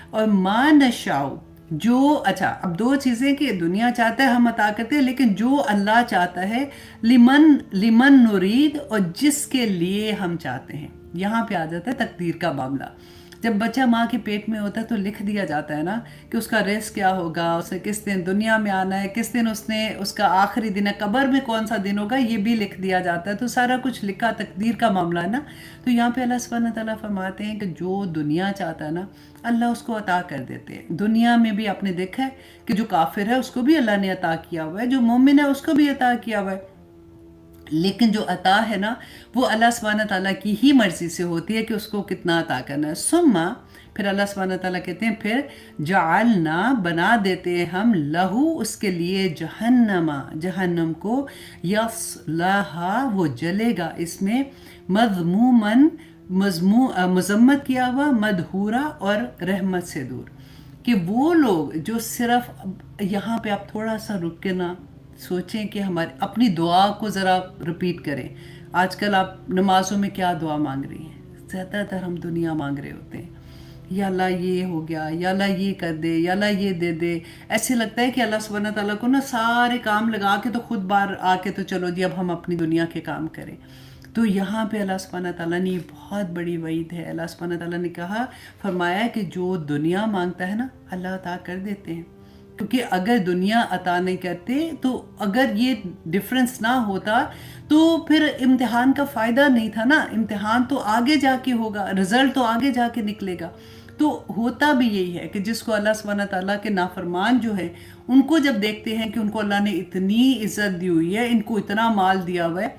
اور ما نشاؤ، جو اچھا اب 2 چیزیں کہ دنیا چاہتا ہے ہم عطا کرتے ہیں، لیکن جو اللہ چاہتا ہے لمن نرید، اور جس کے لیے ہم چاہتے ہیں. یہاں پہ آ جاتا ہے تقدیر کا معاملہ. جب بچہ ماں کے پیٹ میں ہوتا ہے تو لکھ دیا جاتا ہے نا کہ اس کا رزق کیا ہوگا، اسے کس دن دنیا میں آنا ہے، کس دن اس کا آخری دن ہے، قبر میں کون سا دن ہوگا، یہ بھی لکھ دیا جاتا ہے. تو سارا کچھ لکھا، تقدیر کا معاملہ ہے نا. تو یہاں پہ اللہ سبحانہ تعالیٰ فرماتے ہیں کہ جو دنیا چاہتا ہے نا اللہ اس کو عطا کر دیتے ہیں. دنیا میں بھی آپ نے دیکھا ہے کہ جو کافر ہے اس کو بھی اللہ نے عطا کیا ہوا ہے، جو مومن ہے اس کو بھی عطا کیا ہوا ہے. لیکن جو عطا ہے نا وہ اللہ سبحانہ تعالیٰ کی ہی مرضی سے ہوتی ہے کہ اس کو کتنا عطا کرنا ہے. ثم پھر اللہ سبحانہ تعالیٰ کہتے ہیں پھر جعلنا، بنا دیتے ہیں ہم، لہو اس کے لیے، جہنم کو، یصلاہا وہ جلے گا اس میں، مذمومن مذمت کیا ہوا، مدحورا اور رحمت سے دور. کہ وہ لوگ جو صرف یہاں پہ آپ تھوڑا سا رک کے نا سوچیں کہ ہماری اپنی دعا کو ذرا رپیٹ کریں. آج کل آپ نمازوں میں کیا دعا مانگ رہی ہیں؟ زیادہ تر ہم دنیا مانگ رہے ہوتے ہیں. یا اللہ یہ ہو گیا، یا اللہ یہ کر دے، یا اللہ یہ دے دے. ایسے لگتا ہے کہ اللہ سبحانہ تعالیٰ کو نا سارے کام لگا کے تو خود بار آ کے تو چلو جی اب ہم اپنی دنیا کے کام کریں. تو یہاں پہ اللہ سبحانہ تعالیٰ نے یہ بہت بڑی وعید ہے. اللہ سبحانہ تعالیٰ نے فرمایا ہے کہ جو دنیا مانگتا ہے نا اللہ عطا کر دیتے ہیں. کیونکہ اگر دنیا عطا نہیں کرتے تو اگر یہ ڈفرنس نہ ہوتا تو پھر امتحان کا فائدہ نہیں تھا نا. امتحان تو آگے جا کے ہوگا، رزلٹ تو آگے جا کے نکلے گا. تو ہوتا بھی یہی ہے کہ جس کو اللہ سبحانہ تعالیٰ کے نافرمان جو ہے ان کو جب دیکھتے ہیں کہ ان کو اللہ نے اتنی عزت دی ہوئی ہے، ان کو اتنا مال دیا ہوا ہے،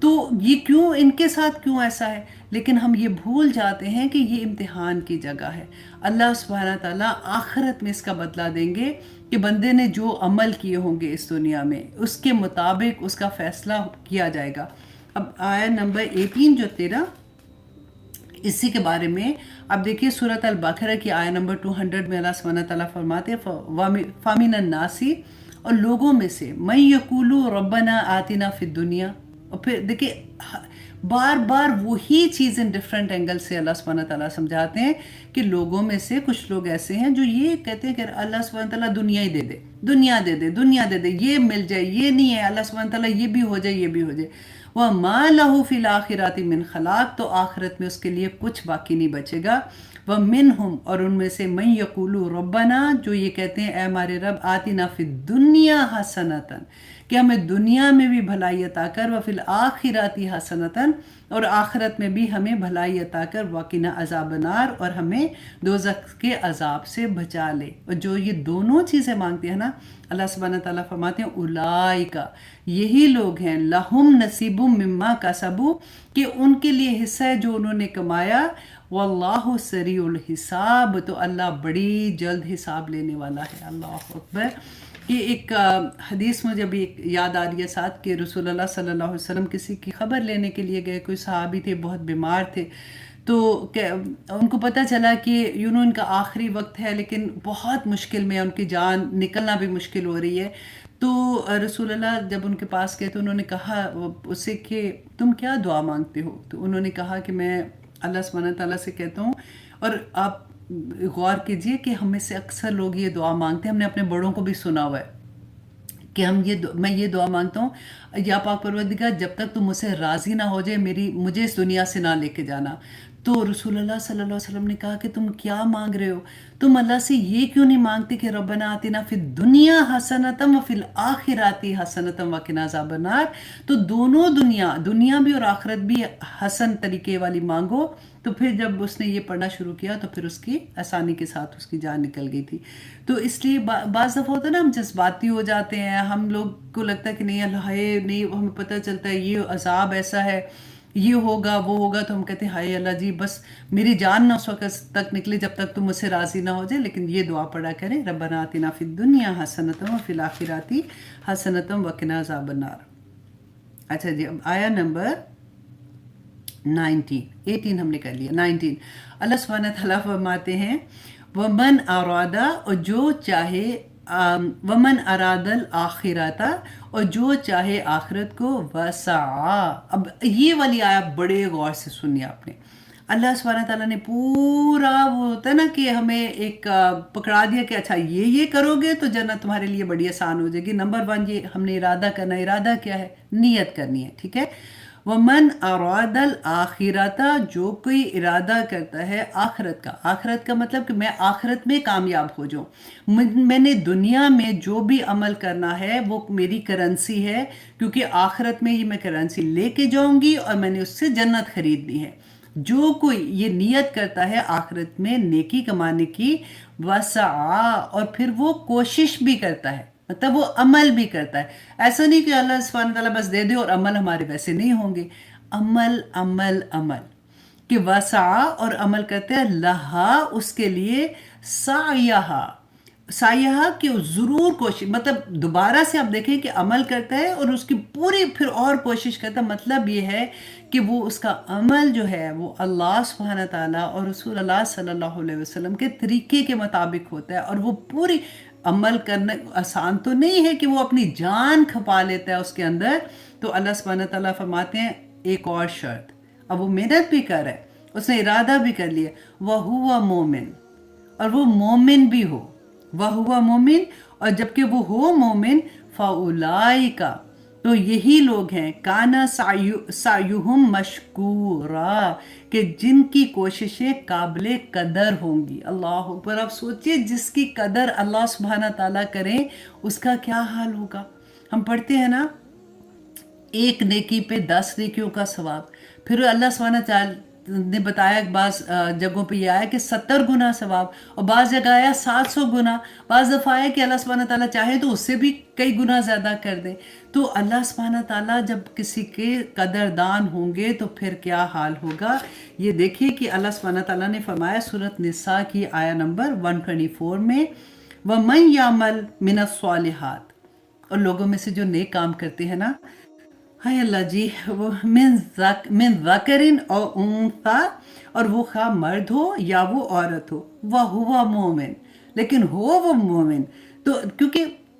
تو یہ کیوں ان کے ساتھ کیوں ایسا ہے. لیکن ہم یہ بھول جاتے ہیں کہ یہ امتحان کی جگہ ہے. اللہ سبحانہ تعالیٰ آخرت میں اس کا بدلہ دیں گے کہ بندے نے جو عمل کیے ہوں گے اس دنیا میں اس کے مطابق اس کا فیصلہ کیا جائے گا. اب آیہ نمبر 18 جو 13 اسی کے بارے میں اب دیکھیے سورۃ البقرہ کی آیہ نمبر 200 میں اللہ سبحانہ تعالیٰ فرماتے ہیں فَمِنَ النَّاسِ، اور لوگوں میں سے، مَن یَقُولُ رَبَّنَا آتِنَا فِی الدُّنْیَا. اور پھر دیکھیں بار بار وہی چیزیں ڈفرینٹ اینگل سے اللہ سبحانہ تعالیٰ سمجھاتے ہیں کہ لوگوں میں سے کچھ لوگ ایسے ہیں جو یہ کہتے ہیں کہ اللہ سبحانہ تعالیٰ دنیا ہی دے دے، دنیا دے دے، دنیا دے دے، یہ مل جائے، یہ نہیں ہے اللہ سبحانہ تعالیٰ یہ بھی ہو جائے، یہ بھی ہو جائے۔ وَمَا لَهُ فِي الْآخِرَةِ مِنْ خَلَاقٍ، تو آخرت میں اس کے لیے کچھ باقی نہیں بچے گا۔ وَمِنْهُمْ، اور ان میں سے مَن يَقُولُ رَبَّنَا، جو یہ کہتے ہیں اے ہمارے رب آتِنَا فِي الدُّنْيَا حَسَنَةً، کہ ہمیں دنیا میں بھی بھلائی عطا کر، وَفِي الْآخِرَةِ حَسَنَةً، اور آخرت میں بھی ہمیں بھلائی عطا کر، وَقِنَا عَذَابَ النَّارِ، اور ہمیں دوزخ کے عذاب سے بچا لے۔ اور جو یہ دونوں چیزیں مانگتے ہیں نا، اللہ سبحانہ تعالیٰ فرماتے ہیں اولائکا، یہی لوگ ہیں، لہم نصیب مما کسبوا، کہ ان کے لیے حصہ ہے جو انہوں نے کمایا، واللہ سریع الحساب، تو اللہ بڑی جلد حساب لینے والا ہے۔ اللہ اکبر۔ کہ ایک حدیث مجھے ابھی یاد آ رہی ہے ساتھ، کہ رسول اللہ صلی اللہ علیہ وسلم کسی کی خبر لینے کے لیے گئے، کوئی صحابی تھے بہت بیمار تھے، تو ان کو پتہ چلا کہ ان کا آخری وقت ہے، لیکن بہت مشکل میں، ان کی جان نکلنا بھی مشکل ہو رہی ہے۔ تو رسول اللہ جب ان کے پاس گئے تو انہوں نے کہا اس سے کہ تم کیا دعا مانگتے ہو؟ تو انہوں نے کہا کہ میں اللہ سبحانہ تعالیٰ سے کہتا ہوں، اور آپ غور کیجئے کہ ہم میں سے اکثر لوگ یہ دعا مانگتے ہیں، ہم نے اپنے بڑوں کو بھی سنا ہوا ہے کہ میں یہ دعا مانگتا ہوں، یا پاک پروردگار جب تک تم مجھ سے راضی نہ ہو جائے مجھے اس دنیا سے نہ لے کے جانا۔ تو رسول اللہ صلی اللہ علیہ وسلم نے کہا کہ تم کیا مانگ رہے ہو؟ تم اللہ سے یہ کیوں نہیں مانگتے کہ ربنا آتنا فی الدنیا حسنۃ وفی الآخرۃ حسنۃ وقنا عذاب النار؟ تو دونوں دنیا بھی اور آخرت بھی حسن طریقے والی مانگو۔ تو پھر جب اس نے یہ پڑھنا شروع کیا تو پھر اس کی آسانی کے ساتھ اس کی جان نکل گئی تھی۔ تو اس لیے بعض دفعہ ہوتا ہے نا، ہم جذباتی ہو جاتے ہیں، ہم لوگ کو لگتا ہے کہ نہیں اللہ ہے، نہیں ہمیں پتہ چلتا ہے یہ عذاب ایسا ہے، یہ ہوگا وہ ہوگا، تو ہم کہتے ہیں ہائے اللہ جی بس میری جان نہ اس وقت تک نکلے جب تک تم مجھ سے راضی نہ ہو جائے۔ لیکن یہ دعا پڑھا کریں، ربنا آتنا فی الدنیا حسنۃ وفی الآخرۃ حسنۃ وقنا عذاب النار۔ اچھا جی، اب آیا نمبر 18 ہم نے کر لیا۔ 19 اللہ سبحانہ تعالیٰ فرماتے ہیں ومن ارادہ، اور جو چاہے، ومن اراد الآخرۃ، اور جو چاہے آخرت کو، وسعا، اب یہ والی آیت بڑے غور سے سنی آپ نے۔ اللہ سبحانہ تعالیٰ نے پورا، وہ ہوتا ہے نا کہ ہمیں ایک پکڑا دیا کہ اچھا یہ کرو گے تو جنت تمہارے لیے بڑی آسان ہو جائے گی۔ نمبر 1 یہ ہم نے ارادہ کرنا، ارادہ کیا ہے؟ نیت کرنی ہے، ٹھیک ہے۔ ومن اراد الآخرۃ، جو کوئی ارادہ کرتا ہے آخرت کا، آخرت کا مطلب کہ میں آخرت میں کامیاب ہو جاؤں، میں نے دنیا میں جو بھی عمل کرنا ہے وہ میری کرنسی ہے، کیونکہ آخرت میں یہ میں کرنسی لے کے جاؤں گی اور میں نے اس سے جنت خریدنی ہے۔ جو کوئی یہ نیت کرتا ہے آخرت میں نیکی کمانے کی، وسعا، اور پھر وہ کوشش بھی کرتا ہے، مطلب وہ عمل بھی کرتا ہے۔ ایسا نہیں کہ اللہ سبحانہ تعالیٰ بس دے دے اور عمل ہمارے ویسے نہیں ہوں گے۔ عمل عمل عمل، کہ وسعا، اور عمل کرتے ہیں، لہا، اس کے لیے، سعیہا، سعیہا کہ ضرور کوشش، مطلب دوبارہ سے آپ دیکھیں کہ عمل کرتا ہے اور اس کی پوری پھر اور کوشش کرتا ہے۔ مطلب یہ ہے کہ وہ اس کا عمل جو ہے وہ اللہ سبحانہ تعالیٰ اور رسول اللہ صلی اللہ علیہ وسلم کے طریقے کے مطابق ہوتا ہے، اور وہ پوری عمل کرنا آسان تو نہیں ہے کہ وہ اپنی جان کھپا لیتا ہے اس کے اندر۔ تو اللہ سبحانہ تعالیٰ فرماتے ہیں ایک اور شرط، اب وہ محنت بھی کر رہا ہے، اس نے ارادہ بھی کر لیا، وَهُوَ مُؤْمِنٌ، اور وہ مومن بھی ہو، وَهُوَ مُؤْمِنٌ، اور جبکہ وہ ہو مومن، فَأُولَئِكَ، تو یہی لوگ ہیں، کانا سعیہم مشکورا، کہ جن کی کوششیں قابل قدر ہوں گی۔ اللہ اکبر۔ آپ سوچئے جس کی قدر اللہ سبحانہ تعالیٰ کریں اس کا کیا حال ہوگا۔ ہم پڑھتے ہیں نا، ایک نیکی پہ 10 نیکیوں کا ثواب، پھر اللہ سبحانہ تعالیٰ نے بتایا بعض جگہوں پہ یہ آیا کہ 70 گنا ثواب، اور بعض جگہ آیا 700 گنا، بعض دفعہ آیا کہ اللہ سبحانہ تعالیٰ چاہے تو اس سے بھی کئی گنا زیادہ کر دے۔ تو اللہ سبحانہ تعالیٰ جب کسی کے قدردان ہوں گے تو پھر کیا حال ہوگا۔ یہ دیکھیے کہ اللہ سبحانہ تعالیٰ نے فرمایا سورۃ نساء کی آیا نمبر 124 میں، وَمَن يَعْمَلْ مِنَ الصَّالِحَاتِ، اور لوگوں میں سے جو نیک کام کرتے ہیں نا، ہائے اللہ جی، وہ من ذکرن اور انثیٰ، اور وہ خواہ مرد ہو یا وہ عورت ہو، وَهُوَ مُؤْمِن، لیکن ہو وہ مومن۔ تو کیونکہ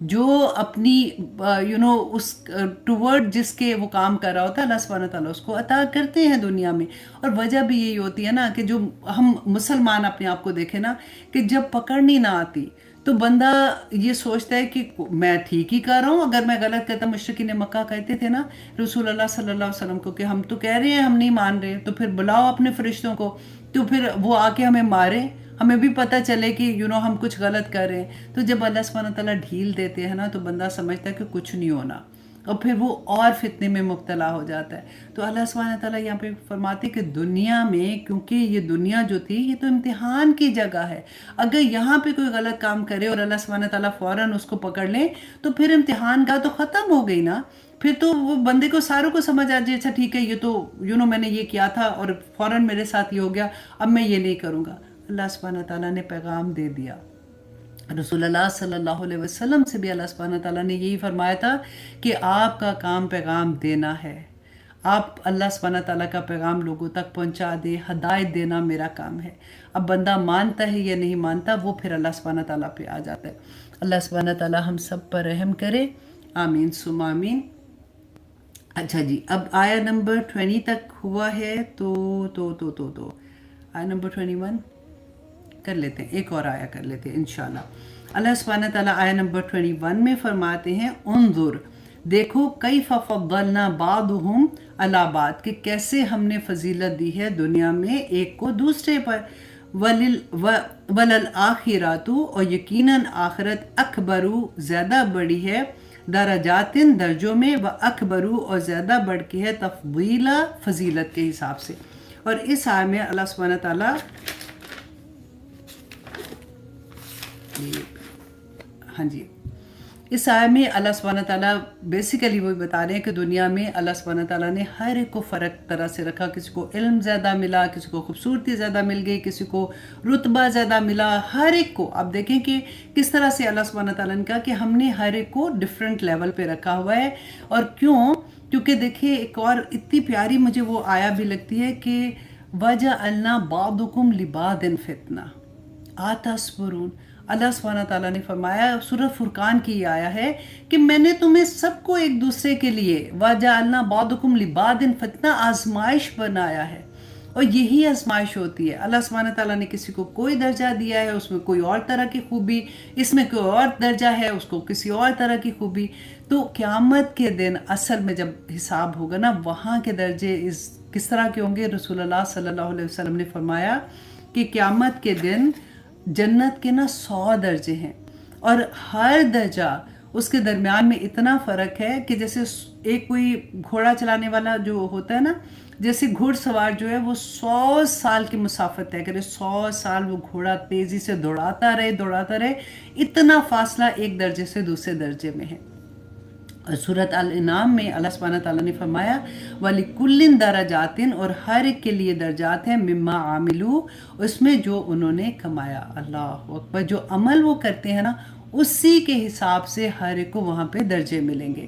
جو اپنی اس ٹورڈ جس کے وہ کام کر رہا ہوتا ہے اللہ سبحانہ تعالیٰ اس کو عطا کرتے ہیں دنیا میں. اور وجہ بھی یہی ہوتی ہے نا کہ جو ہم مسلمان اپنے آپ کو دیکھیں نا کہ جب پکڑنی نہ آتی تو بندہ یہ سوچتا ہے کہ میں ٹھیک ہی کر رہا ہوں. اگر میں غلط کرتا، مشرکین مکہ کہتے تھے نا رسول اللہ صلی اللہ علیہ وسلم کو کہ ہم تو کہہ رہے ہیں ہم نہیں مان رہے، تو پھر بلاؤ اپنے فرشتوں کو تو پھر وہ آ کے ہمیں مارے، ہمیں بھی پتہ چلے کہ ہم کچھ غلط کر رہے ہیں. تو جب اللہ سبحانہ تعالیٰ ڈھیل دیتے ہیں نا تو بندہ سمجھتا ہے کہ کچھ نہیں ہونا، اور پھر وہ اور فتنے میں مبتلا ہو جاتا ہے. تو اللہ سبحانہ تعالیٰ یہاں پہ فرماتے کہ دنیا میں، کیونکہ یہ دنیا جو تھی یہ تو امتحان کی جگہ ہے، اگر یہاں پہ کوئی غلط کام کرے اور اللہ سبحانہ تعالیٰ فوراً اس کو پکڑ لیں تو پھر امتحان کا تو ختم ہو گئی نا. پھر تو وہ بندے کو ساروں کو سمجھ آ جائے اچھا ٹھیک ہے یہ تو میں نے یہ کیا تھا اور فوراً میرے ساتھ یہ ہو گیا، اب میں یہ نہیں کروں گا. اللہ سبحانہ تعالیٰ نے پیغام دے دیا. رسول اللہ صلی اللہ علیہ وسلم سے بھی اللہ سبحانہ تعالیٰ نے یہی فرمایا تھا کہ آپ کا کام پیغام دینا ہے، آپ اللہ سبحانہ تعالیٰ کا پیغام لوگوں تک پہنچا دے، ہدایت دینا میرا کام ہے. اب بندہ مانتا ہے یا نہیں مانتا وہ پھر اللہ سبحانہ تعالیٰ پہ آ جاتا ہے. اللہ سبحانہ تعالیٰ ہم سب پر رحم کرے، آمین ثم آمین. اچھا جی، اب آیا نمبر 20 تک ہوا ہے تو آیا نمبر 21 کر لیتے ہیں، ایک اور آیا کر لیتے ہیں انشاءاللہ. اللہ سبحانہ تعالیٰ آیا نمبر 21 میں فرماتے ہیں انظر، دیکھو کیف فضلنا بعضهم علی بعض، کہ کیسے ہم نے فضیلت دی ہے دنیا میں ایک کو دوسرے پر. وللآخرۃ، اور یقیناً آخرت اکبرو زیادہ بڑی ہے، درجاتن درجوں میں، و اکبرو اور زیادہ بڑھ کے ہے تفضیلا فضیلت کے حساب سے. اور اس آیت میں اللہ سبحانہ تعالیٰ ہاں جی، اس آیت میں اللہ سبحانہ تعالیٰ بیسیکلی وہی بتا رہے ہیں کہ دنیا میں اللہ سبحانہ تعالیٰ نے ہر ایک کو فرق طرح سے رکھا. کسی کو علم زیادہ ملا، کسی کو خوبصورتی زیادہ مل گئی، کسی کو رتبہ زیادہ ملا، ہر ایک کو. آپ دیکھیں کہ کس طرح سے اللہ سبحانہ تعالیٰ نے کہا کہ ہم نے ہر ایک کو ڈیفرنٹ لیول پہ رکھا ہوا ہے. اور کیونکہ دیکھیں ایک اور اتنی پیاری مجھے وہ آیا بھی لگتی ہے کہ وَجَعَلْنَا بَعْضُكُمْ لِبَعْضٍ فِتْنَةً أَتَصْبِرُونَ. اللہ سبحانہ تعالیٰ نے فرمایا، سورۃ فرقان کی یہ آیا ہے کہ میں نے تمہیں سب کو ایک دوسرے کے لیے وَجَعَلْنَا بَعْضُكُمْ لِبَعْضٍ فِتْنَةً آزمائش بنایا ہے. اور یہی آزمائش ہوتی ہے. اللہ سبحانہ تعالیٰ نے کسی کو کوئی درجہ دیا ہے، اس میں کوئی اور طرح کی خوبی، اس میں کوئی اور درجہ ہے، اس کو کسی اور طرح کی خوبی. تو قیامت کے دن اصل میں جب حساب ہوگا نا، وہاں کے درجے کس طرح کے ہوں گے. رسول اللہ صلی اللہ علیہ وسلم نے فرمایا کہ قیامت کے دن جنت کے نا 100 درجے ہیں، اور ہر درجہ اس کے درمیان میں اتنا فرق ہے کہ جیسے ایک کوئی گھوڑا چلانے والا جو ہوتا ہے نا، جیسے گھوڑ سوار جو ہے وہ 100 سال کی مسافت طے کرے، 100 سال وہ گھوڑا تیزی سے دوڑاتا رہے، اتنا فاصلہ ایک درجے سے دوسرے درجے میں ہے. سورۃ الانعام میں اللہ سبحانہ تعالیٰ نے فرمایا وَلِكُلٍّ دَرَجَاتٍ، اور ہر ایک کے لیے درجات ہیں، مما عاملو، اس میں جو انہوں نے کمایا. اللہ اکبر، جو عمل وہ کرتے ہیں نا اسی کے حساب سے ہر ایک کو وہاں پہ درجے ملیں گے.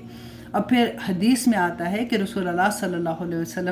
اور پھر حدیث میں آتا ہے کہ رسول اللہ صلی اللہ علیہ وسلم